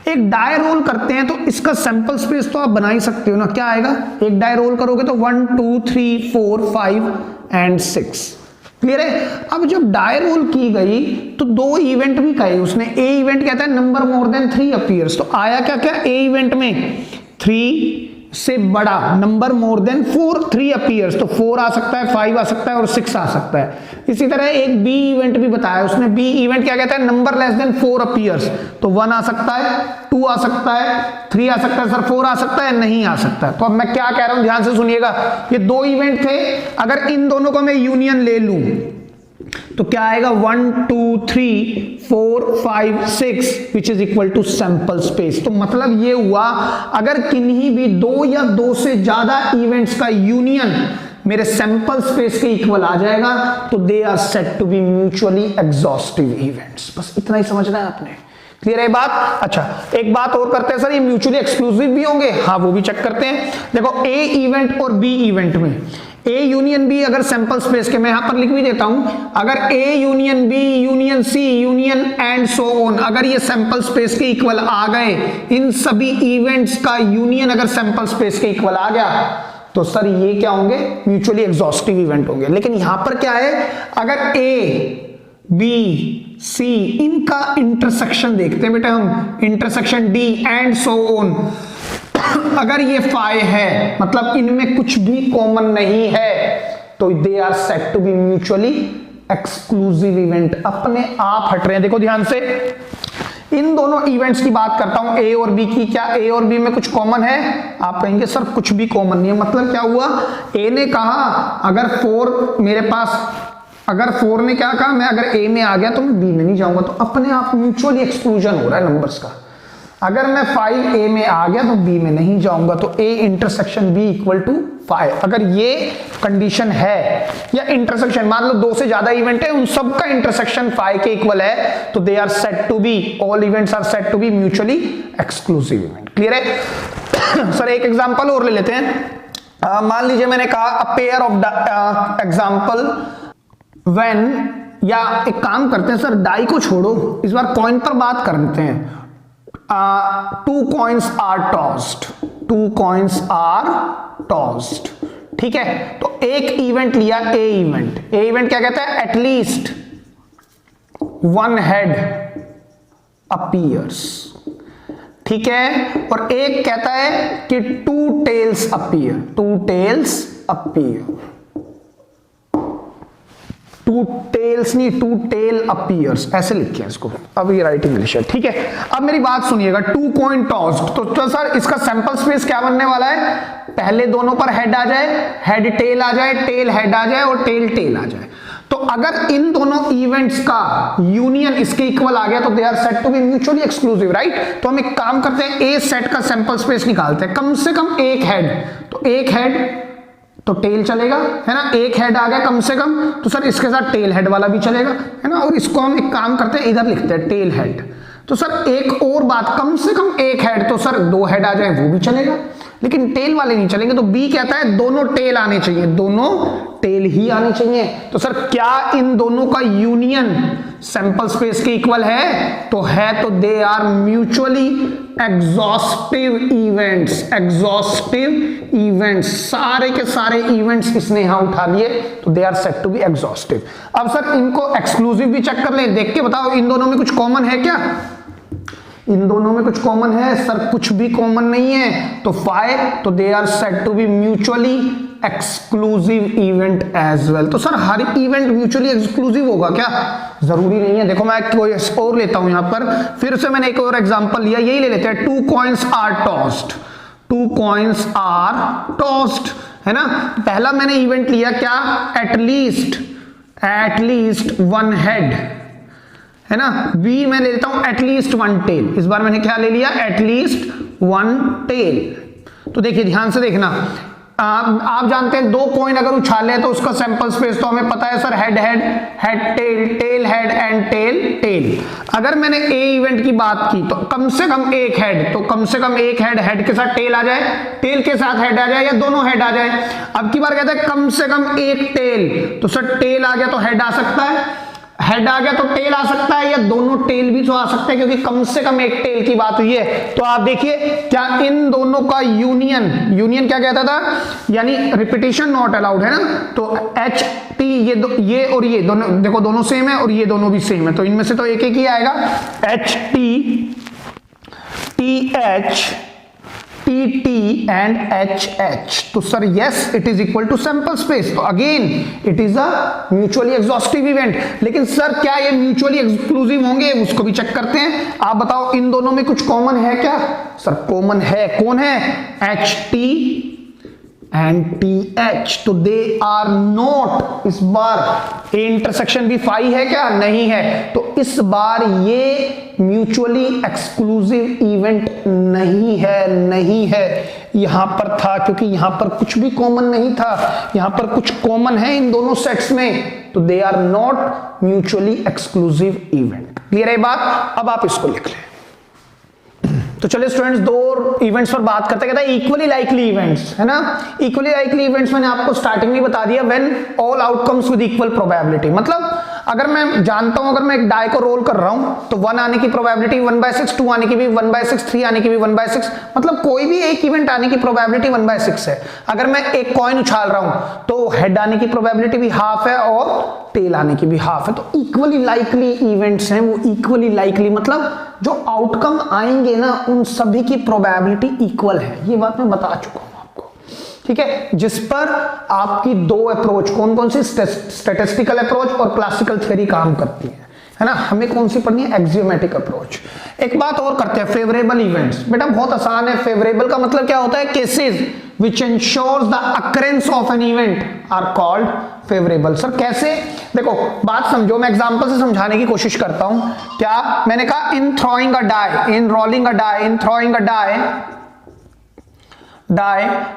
एक डाई रोल करते हैं तो इसका सैंपल स्पेस तो आप बना ही सकते हो ना, क्या आएगा, एक डाई रोल करोगे तो 1 2 3 4 5 एंड 6। क्लियर है? अब जब डाई रोल की गई तो 2 इवेंट भी कहे उसने। ए इवेंट कहता है नंबर मोर देन 3 अपीयर्स, तो आया क्या क्या ए इवेंट में 3 से बड़ा नंबर मोर देन 4 3 अपीयर्स, तो 4 आ सकता है, 5 आ सकता है और 6 आ सकता है। इसी तरह एक बी इवेंट भी बताया उसने, बी इवेंट क्या कहता है, नंबर लेस देन 4 अपीयर्स, तो 1 आ सकता है, 2 आ सकता है, 3 आ सकता है, सर 4 आ सकता है, नहीं आ सकता है। तो अब मैं क्या कह रहा हूं, ध्यान से सुनिएगा, ये 2 इवेंट थे, अगर इन दोनों को मैं यूनियन ले लूं तो क्या आएगा, 1 2 3 4 5 6 which is equal to sample space. तो मतलब ये हुआ, अगर किन्हीं भी 2 या 2 से ज्यादा इवेंट्स का यूनियन मेरे सैंपल स्पेस के इक्वल आ जाएगा तो they are said to be mutually exhaustive events. बस इतना ही समझना है आपने, क्लियर है बात। अच्छा एक बात और करते हैं सर, ये म्यूचुअली एक्सक्लूसिव भी होंगे, हाँ वो भी चेक करते हैं। देखो ए इवेंट और बी इवेंट में, ए यूनियन बी अगर सैंपल स्पेस के, मैं यहां पर लिख भी देता हूं, अगर A union B union C union and so on, अगर ये सैंपल स्पेस के इक्वल आ गए, इन सभी इवेंट्स का यूनियन अगर सैंपल स्पेस के इक्वल आ गया तो सर ये क्या होंगे, म्यूचुअली एग्जॉस्टिव इवेंट होंगे। लेकिन यहां पर क्या है, अगर ए बी सी इनका इंटरसेक्शन देखते हैं बेटा हम, intersection D and so on, अगर ये फाइ है मतलब इनमें कुछ भी कॉमन नहीं है तो they are said to be mutually exclusive event, अपने आप हट रहे हैं। देखो ध्यान से, इन दोनों इवेंट्स की बात करता हूं, ए और बी की, क्या ए और बी में कुछ कॉमन है, आप कहेंगे सर कुछ भी कॉमन नहीं है। मतलब क्या हुआ, ए ने कहा अगर 4 मेरे पास, अगर 4 ने क्या कहा, मैं अगर ए में आ गया तो मैं बी में नहीं जाऊंगा, तो अपने आप म्यूचुअली एक्सक्लूजन हो रहा है नंबर्स का। अगर मैं 5 ए में आ गया तो बी में नहीं जाऊंगा, तो A intersection B equal to 5। अगर ये कंडीशन है, या इंटरसेक्शन मान लो 2 से ज्यादा इवेंट है, उन सब का इंटरसेक्शन 5 के इक्वल है, तो they are said to be, all events are said to be mutually exclusive event. Clear है सर। एक एग्जांपल और ले लेते हैं, मान लीजिए मैंने कहा a pair of example when, या एक काम करते हैं सर, डाई को छोड़ो, इस बार कॉइन पर बात करते हैं। 2 coins are tossed, 2 coins are tossed, ठीक है। तो एक इवेंट लिया, ए इवेंट, ए इवेंट क्या कहता है, एटलीस्ट 1 head appears, ठीक है। और एक कहता है कि 2 tails appear, 2 tails appear, 2 tails नहीं 2 tail appears, ऐसे लिखे हैं इसको, अब ये राइट इंग्लिश है, ठीक है। अब मेरी बात सुनिएगा, 2 coin tossed, तो सर इसका सैंपल स्पेस क्या बनने वाला है, पहले दोनों पर हेड आ जाए, हेड टेल आ जाए, टेल हेड आ जाए और टेल टेल आ जाए। तो अगर इन दोनों इवेंट्स का यूनियन इसके इक्वल आ गया तो they are said to be mutually exclusive, right. तो हम एक काम करते हैं, ए सेट का सैंपल स्पेस निकालते हैं, कम से कम एक हेड, तो एक हेड तो टेल चलेगा, है ना, एक हेड आ गया कम से कम, तो सर इसके साथ टेल हेड वाला भी चलेगा, है ना। और इसको हम एक काम करते हैं, इधर लिखते हैं टेल हेड। तो सर एक और बात, कम से कम एक हेड, तो सर 2 हेड आ जाए वो भी चलेगा, लेकिन टेल वाले नहीं चलेंगे। तो बी कहता है दोनों टेल आने चाहिए, दोनों टेल ही आने चाहिए। तो सर क्या इन दोनों का यूनियन सैंपल स्पेस के इक्वल है, तो है, तो they are mutually exhaustive events, exhaustive events, सारे के सारे इवेंट्स इसने यहां उठा लिए, तो they are said to be exhaustive. अब सर इनको एक्सक्लूसिव भी चेक कर लें, देख के बताओ इन दोनों में कुछ कॉमन है क्या, इन दोनों में कुछ कॉमन है, सर कुछ भी कॉमन नहीं है, तो 5, तो they are said to be mutually exclusive event as well. तो सर हर इवेंट म्यूचुअली एक्सक्लूसिव होगा क्या, जरूरी नहीं है। देखो मैं कोई और लेता हूं यहां पर, फिर से मैंने एक और एग्जांपल लिया, यही ले लेते हैं, 2 coins are tossed, 2 coins are tossed, है ना। पहला मैंने इवेंट लिया क्या, एटलीस्ट 1 head, है ना। बी मैं ले लेता हूं एटलीस्ट 1 tail, इस बार मैंने क्या ले लिया, एटलीस्ट 1 tail। तो देखिए ध्यान से देखना, आप जानते हैं 2 कॉइन अगर उछाले तो उसका सैंपल स्पेस तो हमें पता है sir, head head, head tail, tail head and tail tail. अगर मैंने ए इवेंट की बात की तो कम से कम एक हेड, तो कम से कम एक हेड, हेड के साथ टेल आ जाए, टेल के साथ हेड आ जाए, या दोनों हेड आ जाए। अब की बार कहते हैं कम से कम एक टेल, तो सर टेल आ गया तो हेड आ सकता है, हेड आ गया तो टेल आ सकता है, या दोनों टेल भी तो आ सकते हैं, क्योंकि कम से कम एक टेल की बात हुई है। तो आप देखिए क्या इन दोनों का यूनियन, यूनियन क्या कहता था, यानी रिपीटिशन नॉट अलाउड, है ना। तो एच टी, ये और ये दोनों देखो दोनों सेम है और ये दोनों भी सेम है, तो इनमें से तो एक एक ही आएगा, H T, T H, T TT and HH, तो sir yes it is equal to sample space, तो again it is a mutually exhaustive event. लेकिन सर क्या ये म्यूचुअली एक्सक्लूसिव होंगे, उसको भी चेक करते हैं। आप बताओ इन दोनों में कुछ कॉमन है क्या? सर कॉमन है, कौन है? HT एंड TH, तो दे आर नॉट, इस बार ए इंटरसेक्शन भी फाई है क्या? नहीं है, तो इस बार ये म्यूचुअली एक्सक्लूसिव इवेंट नहीं है, नहीं है। यहां पर था क्योंकि यहां पर कुछ भी कॉमन नहीं था, यहां पर कुछ कॉमन है इन दोनों सेट्स में, तो they are not mutually exclusive event. Clear है बात? अब आप इसको लिख लें। तो चलिए स्टूडेंट्स, दो इवेंट्स पर बात करते हैं। कहता है इक्वली लाइकली इवेंट्स, है ना। इक्वली लाइकली इवेंट्स मैंने आपको स्टार्टिंग में बता दिया, when all outcomes with equal probability. मतलब अगर मैं जानता हूं, अगर मैं एक डाई को रोल कर रहा हूं तो 1 आने की प्रोबेबिलिटी 1/6, 2 आने की भी 1/6, 3 आने की भी 1/6, मतलब कोई भी एक इवेंट आने की प्रोबेबिलिटी 1/6 है। अगर मैं एक कॉइन उछाल रहा हूं तो हेड आने की प्रोबेबिलिटी भी हाफ है और टेल आने की भी हाफ है। तो इक्वली लाइकली इवेंट्स हैं वो, इक्वली लाइकली मतलब जो आउटकम आएंगे ना उन सभी की प्रोबेबिलिटी इक्वल है। ये बात मैं बता चुका हूं आपको, ठीक है। जिस पर आपकी दो अप्रोच, कौन कौन सी? स्टैटिस्टिकल अप्रोच और क्लासिकल थ्योरी काम करती है ना। हमें कौन सी पढ़नी है? Axiomatic approach. एक बात और करते हैं, फेवरेबल इवेंट्स। बेटा बहुत आसान है। फेवरेबल का मतलब क्या होता है? Cases which ensures the occurrence of an event are called favorable। Sir कैसे? देखो बात समझो, मैं एग्जांपल से समझाने की कोशिश करता हूं। क्या मैंने कहा? In throwing a die, in rolling a die, in throwing a die,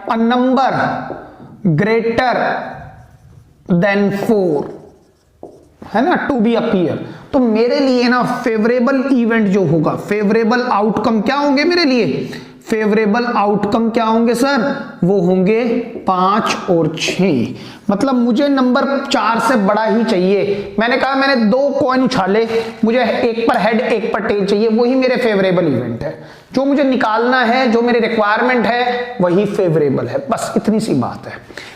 a number greater than 4, है ना, टू बी अपीयर। तो मेरे लिए ना फेवरेबल इवेंट जो होगा, फेवरेबल आउटकम क्या होंगे मेरे लिए? फेवरेबल आउटकम क्या होंगे सर? वो होंगे 5 और 6। मतलब मुझे नंबर 4 से बड़ा ही चाहिए। मैंने कहा मैंने 2 कॉइन उछाले, मुझे एक पर हेड एक पर टेल चाहिए, वही मेरे फेवरेबल इवेंट है। जो मुझे निकालना है, जो मेरी रिक्वायरमेंट है, वही फेवरेबल है। बस इतनी सी बात है।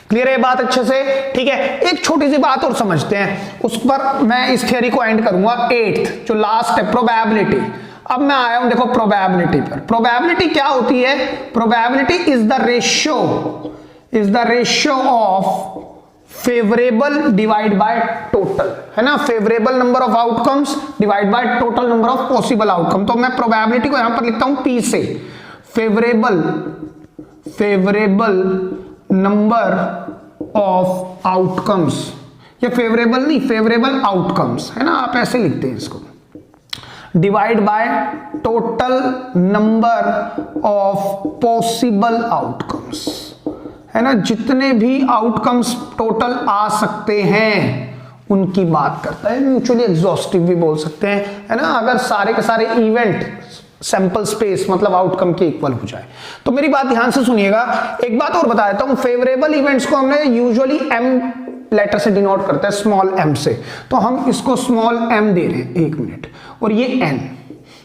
क्लियर है बात अच्छे से? ठीक है। एक छोटी सी बात और समझते हैं, उस पर मैं इस थियरी को एंड करूंगा। 8th जो लास्ट है, प्रोबेबिलिटी। अब मैं आया हूं देखो प्रोबेबिलिटी पर। प्रोबेबिलिटी क्या होती है? Probability is the ratio of favourable divide by total, है ना। Favourable number of outcomes divide by total number of possible outcome. तो मैं प्रोबेबिलिटी को यहां पर लिखता हूं P से, फेवरेबल नंबर ऑफ आउटकम्स, या फेवरेबल नहीं, फेवरेबल आउटकम्स, है ना। आप ऐसे लिखते हैं इसको, divide by total number of possible outcomes, है ना। जितने भी आउटकम्स टोटल आ सकते हैं उनकी बात करता है। म्यूचुअली एग्जॉस्टिव भी बोल सकते हैं, है ना। अगर सारे के सारे इवेंट सैंपल स्पेस मतलब आउटकम के इक्वल हो जाए। तो मेरी बात ध्यान से सुनिएगा। एक बात और बता देता हूं, फेवरेबल इवेंट्स को हमने यूजुअली M लेटर से डिनोट करते हैं, स्मॉल m से। तो हम इसको स्मॉल m दे रहे हैं, 1 मिनट, और ये n,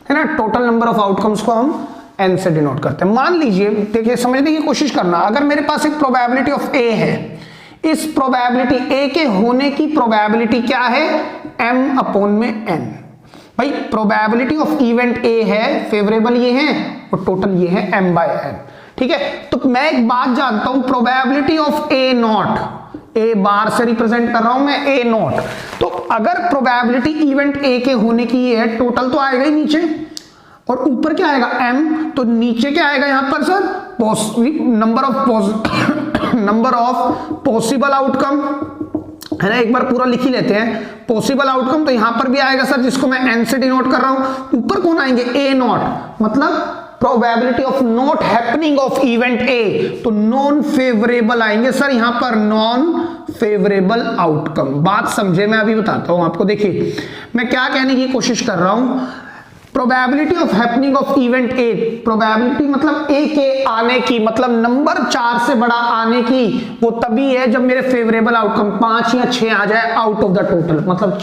है ना। टोटल नंबर ऑफ आउटकम्स को हम n से डिनोट करते हैं। मान लीजिए, देखिए समझने की कोशिश करना, अगर मेरे पास एक प्रोबेबिलिटी ऑफ a है, इस प्रोबेबिलिटी a के होने की प्रोबेबिलिटी क्या है? m अपॉन में n। भाई प्रोबेबिलिटी ऑफ इवेंट a है, फेवरेबल ये है और टोटल ये है m/n, ठीक है। तो मैं एक बात जानता हूं, प्रोबेबिलिटी ऑफ a नॉट, ए बार से रिप्रेजेंट कर रहा हूं मैं A नॉट। तो अगर प्रोबेबिलिटी इवेंट A के होने की ये है, टोटल तो आएगा ही नीचे, और ऊपर क्या आएगा? M। तो नीचे क्या आएगा यहां पर sir? Number of possible outcome, है ना। एक बार पूरा लिख ही लेते हैं, पॉसिबल आउटकम। तो यहां पर भी आएगा सर, जिसको मैं n से डिनोट कर रहा हूं। ऊपर कौन आएंगे? A नॉट, मतलब probability of not happening of event A। तो नॉन फेवरेबल आएंगे सर यहां पर, नॉन फेवरेबल आउटकम। बात समझे? मैं अभी बताता हूं आपको। देखिए मैं क्या कहने की कोशिश कर रहा हूं, probability of happening of event A, probability मतलब A के आने की, मतलब नंबर 4 से बड़ा आने की, वो तभी है जब मेरे फेवरेबल आउटकम 5 या 6 आ जाए आउट ऑफ द टोटल, मतलब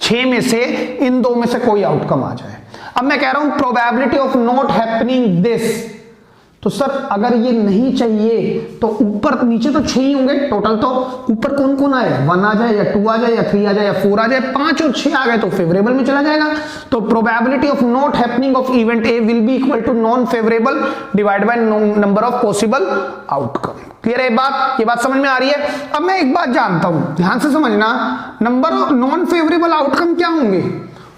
6 में से इन 2 में से कोई आउटकम आ जाए। अब मैं कह रहा हूं probability of not happening this, तो सर अगर ये नहीं चाहिए तो ऊपर नीचे तो 6 ही होंगे टोटल, तो ऊपर कौन कौन आए, 1 आ जाए या 2 आ जाए या 3 आ जाए या 4 आ जाए, 5 और 6 आ गए तो फेवरेबल में चला जाएगा। तो probability of not happening of event A will be equal to non favourable divide by number of possible outcome. Clear है ये बात समझ में आ रही है। अब मैं एक बात जानता हूं, ध्यान से समझना, number of non favourable outcome क्या होंगे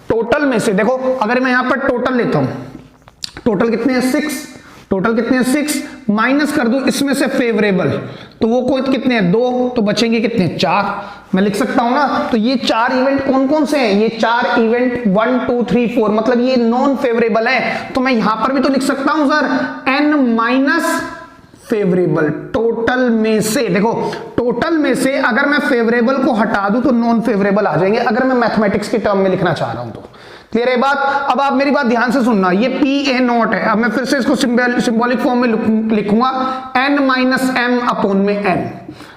टोटल में से। देखो अगर मैं यहां पर टोटल लेता हूं, टोटल कितने हैं 6, टोटल कितने हैं 6, माइनस कर दूं इसमें से फेवरेबल, तो वो कोई कितने हैं 2, तो बचेंगे कितने 4। मैं लिख सकता हूं ना, तो ये 4 इवेंट कौन कौन से हैं, ये 4 इवेंट 1 2 3 4 मतलब ये नॉन फेवरेबल है। तो मैं यहां पर भी तो लिख सकता हूं sir n minus favourable total में से। देखो टोटल में से अगर मैं फेवरेबल को हटा दूं तो नॉन फेवरेबल आ जाएंगे, अगर मैं मैथमेटिक्स के टर्म में लिखना चाह रहा हूं तो। क्लियर है बात। अब आप मेरी बात ध्यान से सुनना, ये पी ए नॉट है, अब मैं फिर से इसको सिंबॉलिक फॉर्म में लिखूंगा n माइनस m अपॉन में n,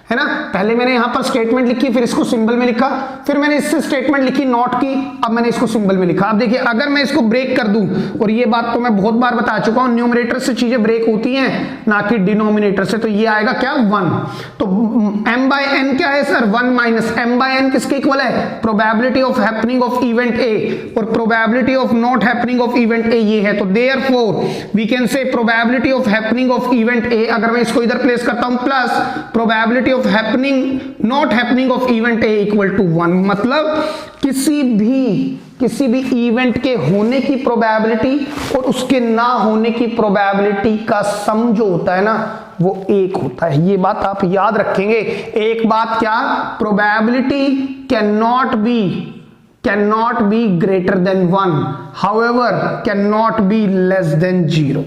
है ना। पहले मैंने यहां पर स्टेटमेंट लिखी, फिर इसको सिंबल में लिखा, फिर मैंने इससे स्टेटमेंट लिखी नॉट की, अब मैंने इसको सिंबल में लिखा। अब देखिए अगर मैं इसको ब्रेक कर दूं, और ये बात तो मैं बहुत बार बता चुका हूं, न्यूमरेटर से चीजें ब्रेक होती हैं ना कि डिनोमिनेटर से, तो ये आएगा क्या 1। तो m बाय n क्या है sir 1 minus m by n किसके इक्वल है, probability of happening of event A, और probability of not happening of event A ये है। तो therefore we can say probability of happening of event A, अगर मैं इसको इधर प्लेस करता हूं, plus probability of happening not happening of event A equal to 1। मतलब किसी भी इवेंट के होने की प्रोबेबिलिटी और उसके ना होने की प्रोबेबिलिटी का सम जो होता है ना वो 1 होता है। ये बात आप याद रखेंगे। एक बात क्या, probability can not be greater than 1, however can not be less than 0।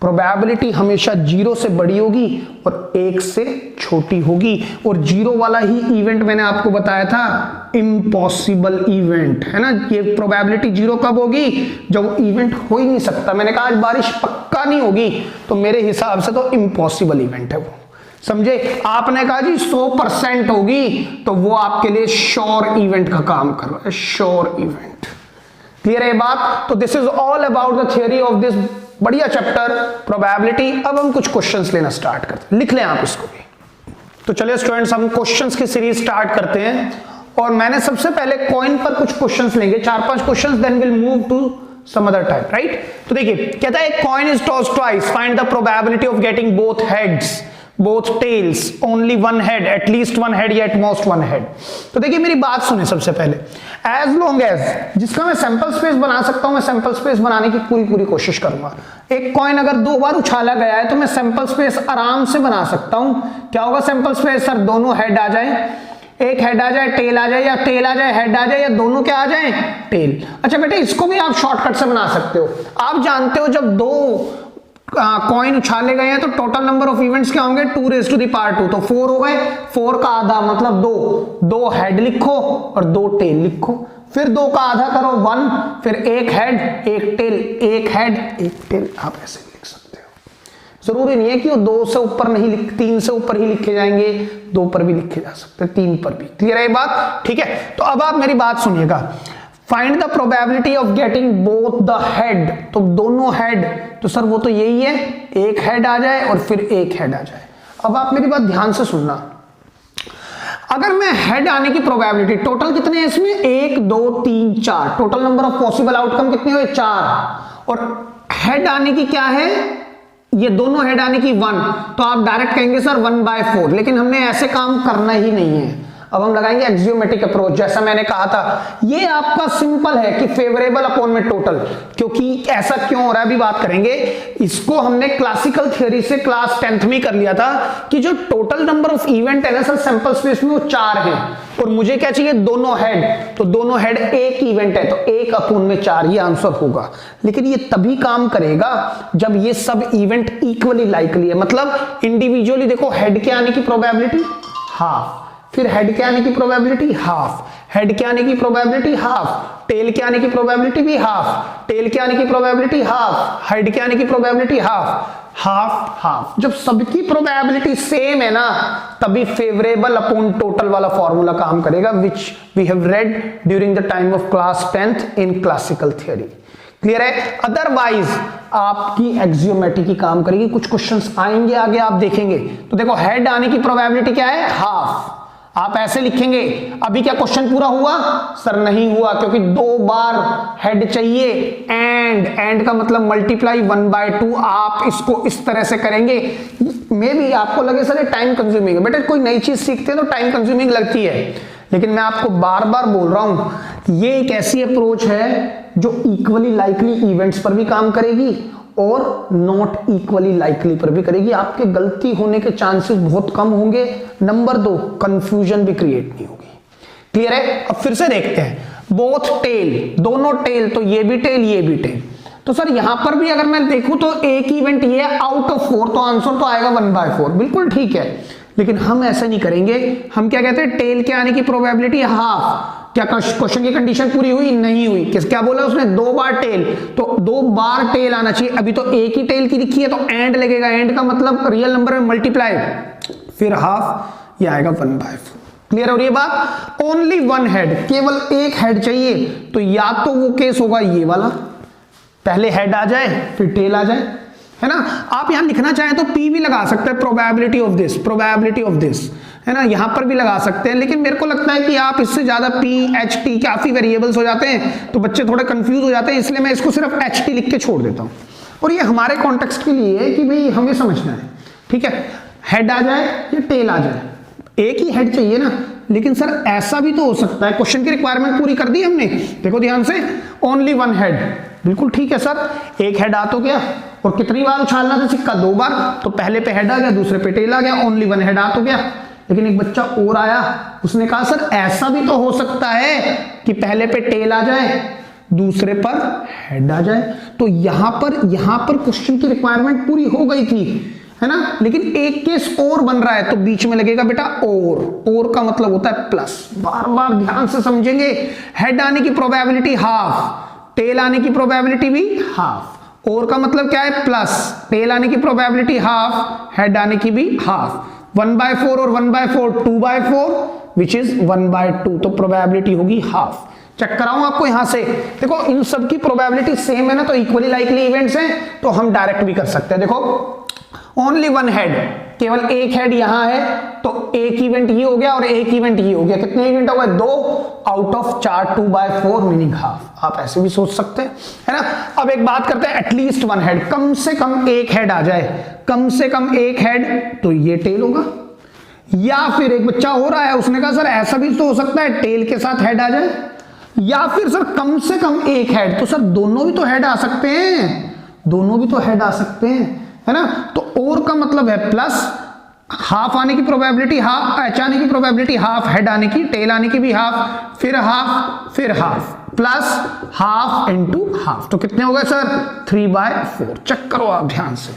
Probability हमेशा 0 से बड़ी होगी और 1 से छोटी होगी, और 0 वाला ही इवेंट मैंने आपको बताया था इम्पॉसिबल इवेंट, है ना। ये प्रोबेबिलिटी 0 कब होगी, जब इवेंट हो ही नहीं सकता। मैंने कहा आज बारिश पक्का नहीं होगी, तो मेरे हिसाब से तो इम्पॉसिबल इवेंट है वो, समझे। आपने कहा जी 100% होगी, तो वो आपके लिए श्योर इवेंट का काम कर रहा है, श्योर इवेंट। क्लियर है बात। तो this is all about the theory of this बढ़िया चैप्टर प्रोबेबिलिटी। अब हम कुछ क्वेश्चंस लेना स्टार्ट करते हैं, लिख लें आप इसको भी। तो चलिए स्टूडेंट्स हम क्वेश्चंस की सीरीज स्टार्ट करते हैं, और मैंने सबसे पहले कॉइन पर कुछ क्वेश्चंस लेंगे, 4-5 questions, then will move to some other type, right. तो देखिए कहता है coin is tossed twice, find the probability of getting both heads, both tails, only one head, at least one head या at most one head। तो देखिए मेरी बात सुने सबसे पहले, as long as जिसका मैं सैंपल स्पेस बना सकता हूं, मैं सैंपल स्पेस बनाने की पूरी कोशिश करूंगा। एक कॉइन अगर 2 बार उछाला गया है तो मैं सैंपल स्पेस आराम से बना सकता हूं। क्या होगा सैंपल स्पेस, सर दोनों हेड आ जाए, एक हेड आ जाए टेल आ जाए, या टेल आ जाए हेड आ जाए, या दोनों क्या आ जाए टेल। अच्छा बेटे इसको भी आप शॉर्टकट से बना सकते हो। आप जानते हो जब 2 कॉइन उछाले गए हैं तो टोटल नंबर ऑफ इवेंट्स क्या होंगे 2 रेज़ टू द पावर 2, तो 4 हो गए, 4 का आधा मतलब 2 हेड लिखो और 2 टेल लिखो, फिर 2 का आधा करो 1, फिर 1 हेड 1 टेल, 1 हेड 1 टेल, आप ऐसे लिख सकते हो। जरूरी नहीं है कि वो 2 से ऊपर नहीं 3 से ऊपर ही लिखे जाएंगे, 2 पर भी लिखे जा सकते हैं, 3 पर भी। क्लियर है बात, ठीक है। तो अब आप मेरी बात सुनिएगा, find the probability of getting both the head, तो दोनों हेड, तो सर वो तो यही है, एक हेड आ जाए और फिर एक हेड आ जाए। अब आप मेरी बात ध्यान से सुनना, अगर मैं हेड आने की प्रोबेबिलिटी, टोटल कितने हैं इसमें 1 2 3 4, total number of possible outcome कितने हुए 4, और हेड आने की क्या है, ये दोनों हेड आने की 1, तो आप डायरेक्ट कहेंगे सर 1/4, लेकिन हमने ऐसे काम करना ही नहीं है। अब हम लगाएंगे एक्सियोमेटिक अप्रोच, जैसा मैंने कहा था। ये आपका सिंपल है कि फेवरेबल अपॉन में टोटल, क्योंकि ऐसा क्यों हो रहा है अभी बात करेंगे। इसको हमने क्लासिकल थ्योरी से क्लास 10th में कर लिया था कि जो टोटल नंबर ऑफ इवेंट है ना सर सैंपल स्पेस में वो 4 है, और मुझे क्या चाहिए दोनों हेड, तो दोनों हेड एक इवेंट है, तो 1 अपॉन में 4 ये आंसर होगा। लेकिन ये तभी काम करेगा जब ये सब इवेंट इक्वली लाइकली है, मतलब इंडिविजुअली देखो हेड के आने की प्रोबेबिलिटी हाफ, फिर हेड के आने की प्रोबेबिलिटी हाफ, हेड के आने की प्रोबेबिलिटी हाफ, टेल के आने की प्रोबेबिलिटी भी हाफ, टेल के आने की प्रोबेबिलिटी हाफ, हेड के आने की प्रोबेबिलिटी हाफ, हाफ हाफ। जब सबकी प्रोबेबिलिटी सेम है ना तभी फेवरेबल अपॉन टोटल वाला फॉर्मूला काम करेगा, which we have read during the time of class 10th in classical theory. Clear है? अदरवाइज आपकी एक्सियोमेट्री की काम करेगी। कुछ क्वेश्चंस आएंगे आगे आप देखेंगे। तो देखो हेड आने की प्रोबेबिलिटी क्या है? हाफ। आप ऐसे लिखेंगे। अभी क्या क्वेश्चन पूरा हुआ? सर नहीं हुआ, क्योंकि 2 बार हेड चाहिए। एंड का मतलब मल्टीप्लाई 1/2। आप इसको इस तरह से करेंगे। मे भी आपको लगे सर ये टाइम कंज्यूमिंग है। बेटा कोई नई चीज सीखते हैं तो टाइम कंज्यूमिंग लगती है, लेकिन मैं आपको बार बार बोल रहा हूं ये एक ऐसी अप्रोच है जो इक्वली लाइकली इवेंट्स पर भी काम करेगी और नॉट इक्वली लाइकली पर भी करेगी। आपके गलती होने के चांसेस बहुत कम होंगे। नंबर 2, कंफ्यूजन भी क्रिएट नहीं होगी। क्लियर है? अब फिर से देखते हैं। बोथ टेल, दोनों टेल, तो ये भी टेल ये भी टेल। तो सर यहां पर भी अगर मैं देखूं तो एक इवेंट ये है आउट ऑफ 4, तो आंसर तो आएगा 1/4। बिल्कुल ठीक है, लेकिन हम ऐसा नहीं करेंगे। हम क्या कहते हैं? टेल के आने की प्रोबेबिलिटी हाफ। क्या क्वेश्चन की कंडीशन पूरी हुई? नहीं हुई। क्या बोला उसने? 2 बार टेल, तो 2 बार टेल आना चाहिए। अभी तो एक ही टेल की लिखी है तो एंड लगेगा। एंड का मतलब रियल नंबर में मल्टीप्लाई, फिर हाफ, ये आएगा 1/4। क्लियर हो रही है बात? ओनली 1 हेड, केवल एक हेड चाहिए। तो या तो वो केस होगा ये वाला, पहले हेड आ जाए फिर टेल आ जाए, है ना? आप यहां लिखना चाहें तो P भी लगा सकते हैं, probability of this, probability of this, है ना? यहां पर भी लगा सकते हैं, लेकिन मेरे को लगता है कि आप इससे ज्यादा P, HT काफी वेरिएबल्स हो जाते हैं तो बच्चे थोड़े कंफ्यूज हो जाते हैं, इसलिए मैं इसको सिर्फ HT लिख के छोड़ देता हूं। और ये हमारे कॉन्टेक्स्ट के लिए है कि भाई हमें समझना है। ठीक है, हेड आ जाए या टेल आ जाए, एक ही हेड चाहिए ना। लेकिन सर ऐसा भी तो हो सकता है, क्वेश्चन की रिक्वायरमेंट पूरी कर दी हमने। देखो ध्यान से, ओनली 1 हेड। बिल्कुल ठीक है सर, एक हेड आ तो गया। और कितनी बार उछालना था सिक्का? 2 बार। तो पहले पे हेड आ गया, दूसरे पे टेल आ गया। ओनली 1 हेड आ तो गया। लेकिन एक बच्चा और आया, उसने कहा सर ऐसा भी तो हो सकता है कि पहले पे टेल आ जाए दूसरे पर हेड आ जाए। तो यहां पर क्वेश्चन की रिक्वायरमेंट पूरी हो गई थी, है ना? लेकिन एक केस और बन रहा है तो बीच में लगेगा बेटा और का मतलब होता है प्लस। बार बार ध्यान से समझेंगे। हेड आने की प्रोबेबिलिटी हाफ, टेल आने की प्रोबेबिलिटी भी हाफ। और का मतलब क्या है? प्लस। टेल आने की प्रोबेबिलिटी हाफ, हेड आने की भी हाफ। 1/4 और 1/4 2/4 विच इज 1/2, तो प्रोबेबिलिटी होगी हाफ। चेक कराऊं आपको यहां से? देखो इन सब की प्रोबेबिलिटी सेम है ना, तो इक्वली लाइकली इवेंट्स हैं, तो हम डायरेक्ट भी कर सकते हैं। देखो ओनली 1 हेड, केवल एक हेड यहां है, तो एक इवेंट ये हो गया और एक इवेंट ये हो गया। कितने इवेंट हो गए? 2 आउट ऑफ 4, 2/4 मीनिंग हाफ। आप ऐसे भी सोच सकते हैं, है ना? अब एक बात करते हैं, एटलीस्ट 1 हेड, कम से कम एक हेड आ जाए, कम से कम एक हेड, तो ये टेल होगा। या फिर एक बच्चा हो रहा है, उसने कहा सर ऐसा भी तो हो सकता है टेल के साथ हेड आ जाए। या फिर सर कम से कम एक हेड, तो सर दोनों भी तो हेड आ सकते हैं, दोनों भी तो हेड आ सकते हैं, है ना? तो और का मतलब है प्लस, हाफ आने की प्रोबेबिलिटी हाफ, एच आने की प्रोबेबिलिटी हाफ, हेड आने की, टेल आने की भी हाफ, फिर half, plus half into half. तो कितने हो गए सर? 3/4। चेक करो आप ध्यान से।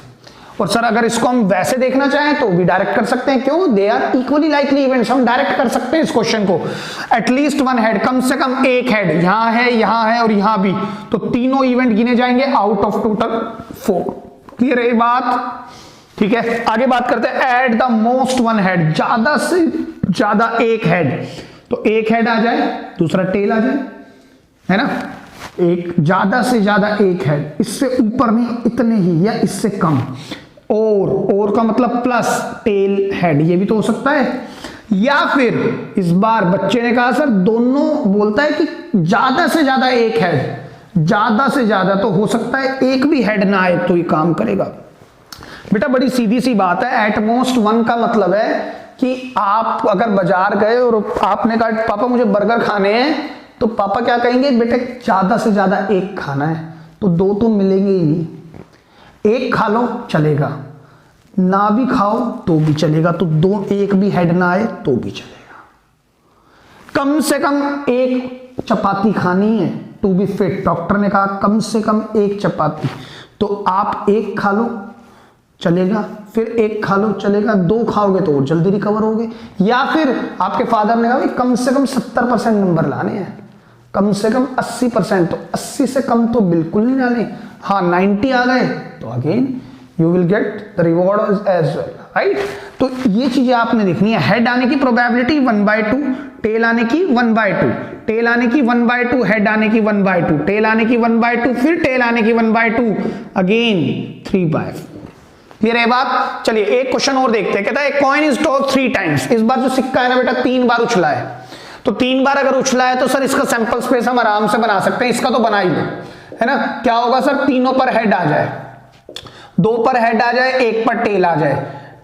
और सर अगर इसको हम वैसे देखना चाहें तो भी डायरेक्ट कर सकते हैं। क्यों? They are equally likely events, हम डायरेक्ट कर सकते हैं इस क्वेश्चन को। एटलीस्ट 1 हेड, कम से कम एक हेड, यहां है और यहां भी, तो तीनों इवेंट गिने जाएंगे आउट ऑफ टोटल 4। क्लियर है बात? ठीक है, आगे बात करते हैं। एट द मोस्ट 1 हेड, ज्यादा से ज्यादा एक हेड, तो एक हेड आ जाए दूसरा टेल आ जाए, है ना? एक ज्यादा से ज्यादा एक हेड, इससे ऊपर नहीं, इतने ही या इससे कम। और का मतलब प्लस टेल हेड, ये भी तो हो सकता है। या फिर इस बार बच्चे ने कहा सर दोनों, बोलता है कि ज्यादा से ज्यादा एक हेड, ज्यादा से ज्यादा तो हो सकता है एक भी हेड ना आए तो ये काम करेगा। बेटा बड़ी सीधी सी बात है, एट मोस्ट 1 का मतलब है कि आप अगर बाजार गए और आपने कहा पापा मुझे बर्गर खाने हैं, तो पापा क्या कहेंगे? बेटे ज्यादा से ज्यादा एक खाना है, तो 2 तो मिलेंगे ही नहीं। एक खा लो चलेगा, ना भी खाओ तो भी चलेगा, तो 2, एक भी हेड ना आए तो भी चलेगा। कम से कम एक चपाती खानी है टू बी फिट, डॉक्टर ने कहा कम से कम एक चपाती, तो आप एक खा लो चलेगा, फिर एक खा लो चलेगा, 2 खाओगे तो और जल्दी रिकवर होगे। या फिर आपके फादर ने कहा कम से कम 70% नंबर लाने हैं, कम से कम 80%, तो 80 से कम तो बिल्कुल नहीं लाने। हाँ 90 आ गए तो again you will get the reward as well. Right. तो ये चीजें आपने देखनी है। हेड आने की प्रोबेबिलिटी 1/2, टेल आने की 1/2, टेल आने की 1/2, हेड आने की 1/2, टेल आने की 1/2, फिर टेल आने की 1/2, अगेन 3/4। क्लियर है बात। चलिए एक क्वेश्चन और देखते हैं। कहता है कॉइन इज टॉस 3 टाइम्स। इस बार जो सिक्का है ना बेटा 3 बार उछला है, तो 3 बार अगर उछला है तो सर इसका सैंपल स्पेस हम आराम से बना सकते हैं। इसका तो बना ही लो, है ना। क्या होगा सर, तीनों पर हेड आ जाए, 2 पर हेड आ जाए, 1 पर टेल आ जाए,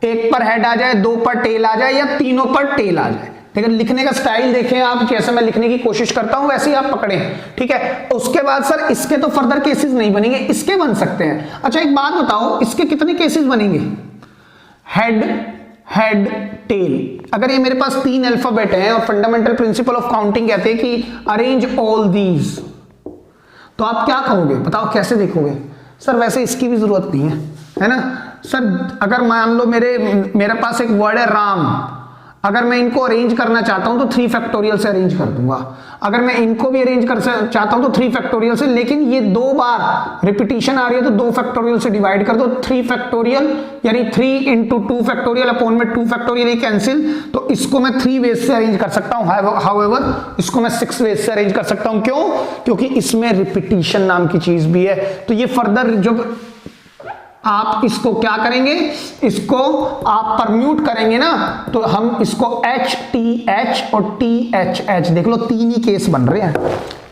1 पर हेड आ जाए, 2 पर टेल आ जाए, या तीनों पर टेल आ जाए। लेकिन लिखने का स्टाइल देखें आप, जैसे मैं लिखने की कोशिश करता हूं वैसे ही आप पकड़ें, ठीक है। उसके बाद सर इसके तो फर्दर केसेस नहीं बनेंगे, इसके बन सकते हैं। अच्छा एक बात बताओ, इसके कितने केसेस बनेंगे? Head head tell. अगर ये मेरे पास 3 अल्फाबेट हैं और फंडामेंटल प्रिंसिपल ऑफ काउंटिंग कहते हैं कि अरेंज ऑल दीज, तो आप क्या कहोगे बताओ, कैसे देखोगे? सर वैसे इसकी भी जरूरत नहीं है ना सर। अगर मान लो मेरे पास एक वर्ड है राम, अगर मैं इनको अरेंज करना चाहता हूं तो 3 फैक्टोरियल से अरेंज कर दूंगा। अगर मैं इनको भी अरेंज कर चाहता हूं तो 3 फैक्टोरियल से, लेकिन ये 2 बार रिपीटिशन आ रही है तो 2 फैक्टोरियल से डिवाइड कर दो। 3 फैक्टोरियल यानी 3 into 2 फैक्टोरियल अपॉन में 2 फैक्टोरियल, ये कैंसिल। तो इसको मैं 3 वेज से अरेंज कर सकता हूं। हाउएवर इसको मैं 6 वेज से अरेंज कर सकता हूं। क्यों? क्योंकि इसमें रिपीटिशन नाम की चीज भी है। तो ये फर्दर जब आप इसको क्या करेंगे, इसको आप परम्यूट करेंगे ना, तो हम इसको HTH और THH, देख लो 3 ही केस बन रहे हैं,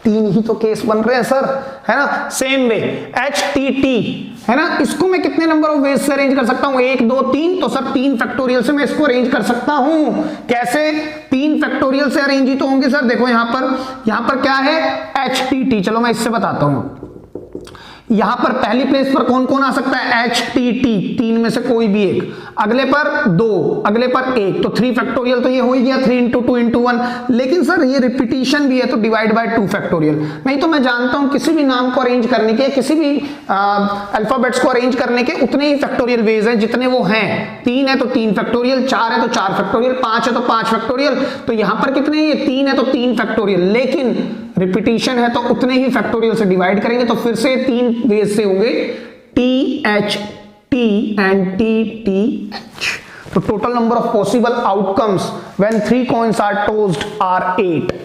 3 ही तो केस बन रहे हैं सर, है ना। सेम वे HTT, है ना। इसको मैं कितने नंबर ऑफ वेज से अरेंज कर सकता हूं? 1 2 3। तो सर 3 फैक्टोरियल से मैं इसको अरेंज कर सकता हूं। कैसे? 3 फैक्टोरियल से अरेंज ही तो होंगे सर। देखो यहां पर क्या है, HTT। चलो मैं इससे बताता हूं। यहां पर पहली प्लेस पर कौन कौन आ सकता है? HTT, 3 में से कोई भी एक। अगले पर 2, अगले पर 1, तो 3 फैक्टोरियल तो ये हो ही गया, 3 into 2 into 1। लेकिन सर ये रिपीटिशन भी है तो डिवाइड बाय 2 फैक्टोरियल। नहीं तो मैं जानता हूं किसी भी नाम को अरेंज करने के, किसी भी अल्फाबेट्स को अरेंज करने के उतने ही फैक्टोरियल वेज हैं जितने वो हैं। 3 है तो 3 फैक्टोरियल, 4 है तो 4 फैक्टोरियल, 5 है तो 5 फैक्टोरियल। तो यहां पर कितने हैं? 3 है तो 3 फैक्टोरियल, लेकिन रिपीटिशन है तो उतने ही फैक्टोरियल से डिवाइड करेंगे, तो फिर से 3 वेज से होंगे, THT एंड TTH। तो total number of possible outcomes when 3 coins are tossed are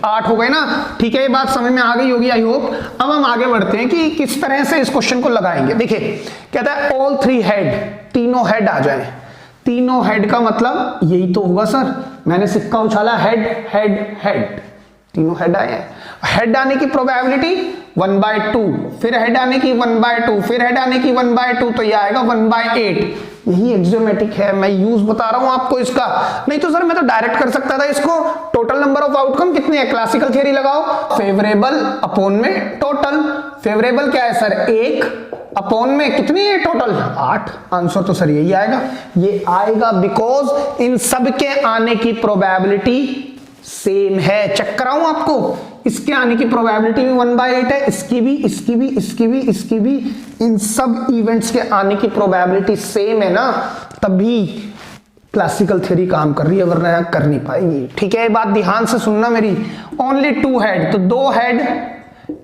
8 हो गए ना। ठीक है, ये बात समझ में आ गई होगी आई होप। अब हम आगे बढ़ते हैं कि किस तरह से इस क्वेश्चन को लगाएंगे। देखिए कहता है ऑल 3 हेड, तीनों हेड आ जाए। तीनों हेड का मतलब यही तो होगा सर, मैंने सिक्का उछाला, हेड हेड हेड, तीनों हेड आए हैं। हेड आने की प्रोबेबिलिटी 1/2, फिर हेड आने की 1/2, फिर हेड आने की 1/2, तो ये आएगा 1/8। यही एक्सियोमेटिक है, मैं यूज बता रहा हूं आपको इसका। नहीं तो सर मैं तो डायरेक्ट कर सकता था इसको। टोटल नंबर ऑफ आउटकम कितने हैं? क्लासिकल थियरी लगाओ, फेवरेबल अपॉन में टोटल। फेवरेबल क्या है सर? 1 अपॉन में कितनी है टोटल? 8। आंसर तो सर यही आएगा। ये आएगा बिकॉज इन सब के आने की प्रोबेबिलिटी सेम है। चेक कराऊं आपको, इसके आने की प्रोबेबिलिटी भी 1/8 है, इसकी भी, इसकी भी, इसकी भी, इसकी भी। इन सब इवेंट्स के आने की प्रोबेबिलिटी सेम है ना, तभी क्लासिकल थ्योरी काम कर रही है, वरना कर नहीं पाएगी। ठीक है, ये बात ध्यान से सुनना मेरी। ओनली 2 हेड, तो 2 हेड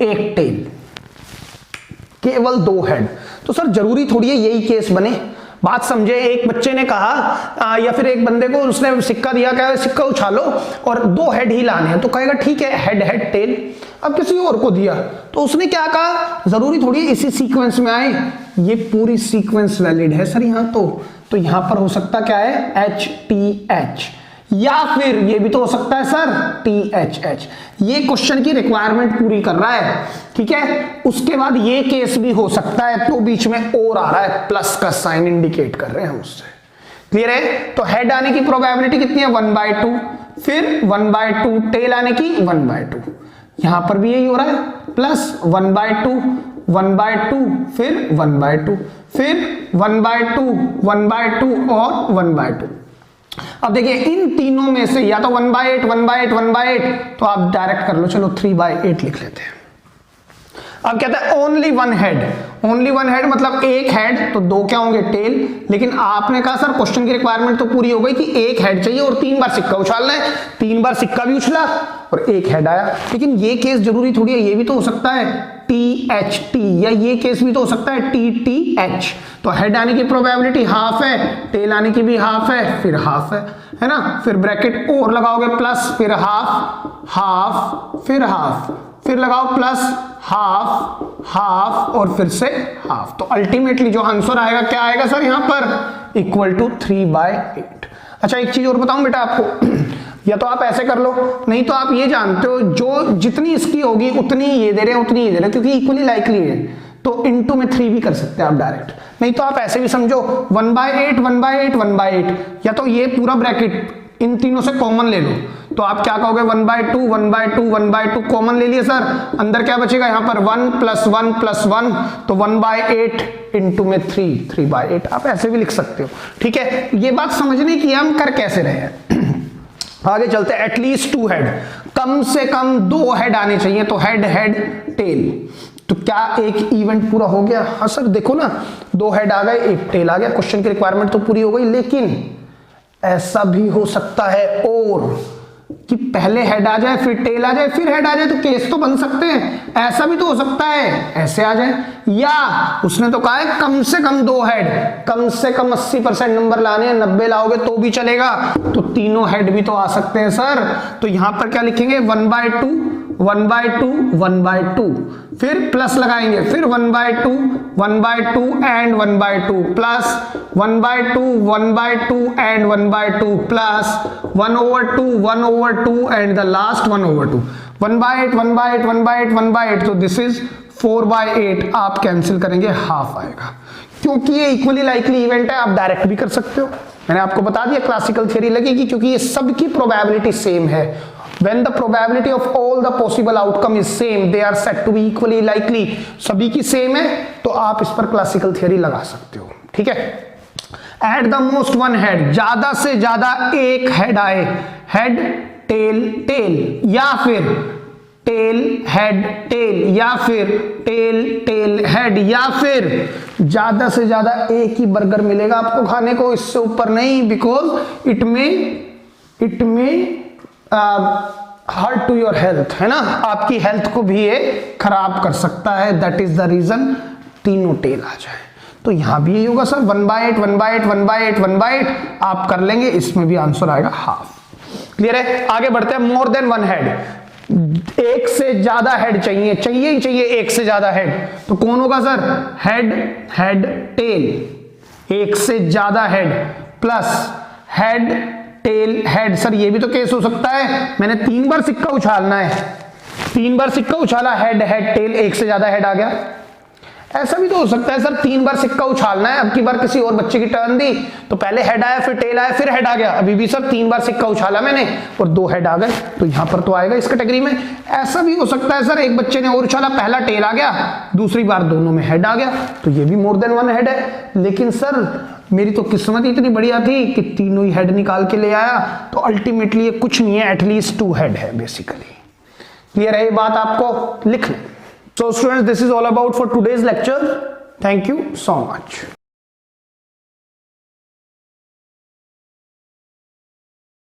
1 टेल, केवल 2 हेड। तो सर जरूरी थोड़ी है यही केस बने। बात समझे, एक बच्चे ने कहा या फिर एक बंदे को उसने सिक्का दिया, क्या सिक्का उछालो और 2 हेड ही लाने हैं, तो कहेगा ठीक है हेड हेड टेल। अब किसी और को दिया तो उसने क्या कहा, जरूरी थोड़ी इसी सीक्वेंस में आए, ये पूरी सीक्वेंस वैलिड है सर यहाँ तो यहां पर हो सकता क्या है HTH, या फिर ये भी तो हो सकता है सर THH। ये क्वेश्चन की रिक्वायरमेंट पूरी कर रहा है, ठीक है। उसके बाद ये केस भी हो सकता है, तो बीच में और आ रहा है, प्लस का साइन इंडिकेट कर रहे हैं उससे। क्लियर है? तो हेड आने की प्रोबेबिलिटी कितनी है 1/2, फिर 1/2, टेल आने की 1/2, यहां पर भी यही हो रहा है, प्लस 1/2, 1/2, फिर 1/2, फिर 1/2, 1/2 और 1/2। अब देखिए इन तीनों में से या तो 1/8, 1/8, 1/8, तो आप डायरेक्ट कर लो, चलो 3/8 लिख लेते हैं। अब कहता है ओनली 1 हेड, ओनली 1 हेड मतलब 1 हेड, तो 2 क्या होंगे टेल। लेकिन आपने कहा सर क्वेश्चन की रिक्वायरमेंट तो पूरी हो गई कि 1 हेड चाहिए और 3 बार सिक्का उछालना है, 3 बार सिक्का भी उछला और 1 हेड आया। लेकिन ये केस जरूरी थोड़ी है, ये भी तो हो सकता है टी एच टी, या ये केस भी तो हो सकता है टी टी एच। तो हेड आने की प्रोबेबिलिटी हाफ है, टेल आने की भी हाफ है, फिर हाफ है ना। फिर ब्रैकेट और लगाओगे प्लस, फिर हाफ हाफ, फिर हाफ, फिर लगाओ प्लस हाफ हाफ और फिर से हाफ। तो अल्टीमेटली जो आंसर आएगा क्या आएगा सर यहाँ पर, इक्वल टू 3/8। अच्छा एक चीज और बताऊं बेटा आपको, या तो आप ऐसे कर लो, नहीं तो आप ये जानते हो जो जितनी इसकी होगी उतनी ये दे रहे हैं, उतनी ये दे रहे हैं, क्योंकि इक्वली लाइकली है, तो इनटू में 3 भी कर सकते हैं आप डायरेक्ट। नहीं तो आप ऐसे भी समझो 1/8 1/8 1/8, या तो ये पूरा ब्रैकेट इन तीनों से कॉमन ले लो, तो आप क्या कहोगे 1/2 1/2 1/2 कॉमन ले लिए सर, अंदर क्या बचेगा यहाँ पर 1 + 1 + 1, तो 1/8 इनटू में 3/8। आप ऐसे भी लिख सकते हो, ठीक है। ये बात समझने की हम कर कैसे रहे हैं। आगे चलते हैं। एटलीस्ट 2 हेड, कम से कम 2 हेड आने चाहिए, तो हेड हेड टेल। तो क्या एक इवेंट पूरा हो गया? हाँ सर देखो ना, 2 हेड आ गए, 1 टेल आ गया, क्वेश्चन की रिक्वायरमेंट तो पूरी हो गई। लेकिन ऐसा भी हो सकता है और कि पहले हेड आ जाए, फिर टेल आ जाए, फिर हेड आ जाए, तो केस तो बन सकते हैं। ऐसा भी तो हो सकता है ऐसे आ जाए, या उसने तो कहा है कम से कम 2 हेड, कम से कम 80% नंबर लाने हैं, 90 लाओगे तो भी चलेगा, तो तीनों हेड भी तो आ सकते हैं सर। तो यहां पर क्या लिखेंगे 1/2 1/2 1/2, फिर प्लस लगाएंगे, फिर 1/2 1/2 and 1/2 plus 1/2 1/2 and 1/2 plus 1/2 1/2 and the last 1/2, 1/8 1/8 1/8 1/8, तो दिस इज 4/8। आप कैंसिल करेंगे, हाफ आएगा। क्योंकि ये इक्वली लाइकली इवेंट है, आप डायरेक्ट भी कर सकते हो, मैंने आपको बता दिया क्लासिकल थ्योरी लगेगी, क्योंकि ये सबकी प्रोबेबिलिटी सेम है। When the probability of all the possible outcome is same, they are said to be equally likely. सभी की सेम है, तो आप इस पर क्लासिकल थ्योरी लगा सकते हो, ठीक है। At the most 1 head, ज्यादा से ज्यादा एक हेड आए, हेड टेल टेल, या फिर टेल हेड टेल, या फिर टेल टेल हेड, या फिर ज्यादा से ज्यादा एक ही बर्गर मिलेगा आपको खाने को, इससे ऊपर नहीं, बिकॉज इट में हर्ट टू योर हेल्थ, है ना, आपकी हेल्थ को भी ये खराब कर सकता है। दैट इज द रीजन तीनों टेल आ जाए। तो यहां भी यही होगा सर, 1/8 1/8 1/8 1/8 आप कर लेंगे, इसमें भी आंसर आएगा हाफ। क्लियर है? आगे बढ़ते हैं। मोर देन 1 हेड, एक से ज्यादा हेड चाहिए, चाहिए ही चाहिए एक से ज्यादा हेड, तो कौन होगा सर, हेड हेड टेल, एक से ज्यादा head plus head tail head. Sir ये भी तो केस हो सकता है, मैंने 3 बार सिक्का उछालना है, 3 बार सिक्का उछाला, हेड हेड टेल, एक से ज्यादा हेड आ गया। ऐसा भी तो हो सकता है सर, 3 बार सिक्का उछालना है, अब की बार किसी और बच्चे की टर्न दी, तो पहले हेड आया, फिर टेल आया, फिर हेड आ गया। अभी भी सर 3 बार सिक्का उछाला मैंने और 2 हेड आ गए, तो यहां पर तो आएगा इस कैटेगरी में। ऐसा भी हो सकता है सर, एक बच्चे ने और उछाला, पहला टेल आ गया, दूसरी बार दोनों में हेड आ गया, तो ये भी मोर देन 1 हेड है। लेकिन सर मेरी तो किस्मत इतनी बढ़िया थी कि तीनों ही हेड निकाल के ले आया, तो अल्टीमेटली ये कुछ नहीं है, एटलीस्ट 2 हेड है बेसिकली। क्लियर है ये बात? आपको लिख लें। So students, this is all about for today's lecture. Thank you so much.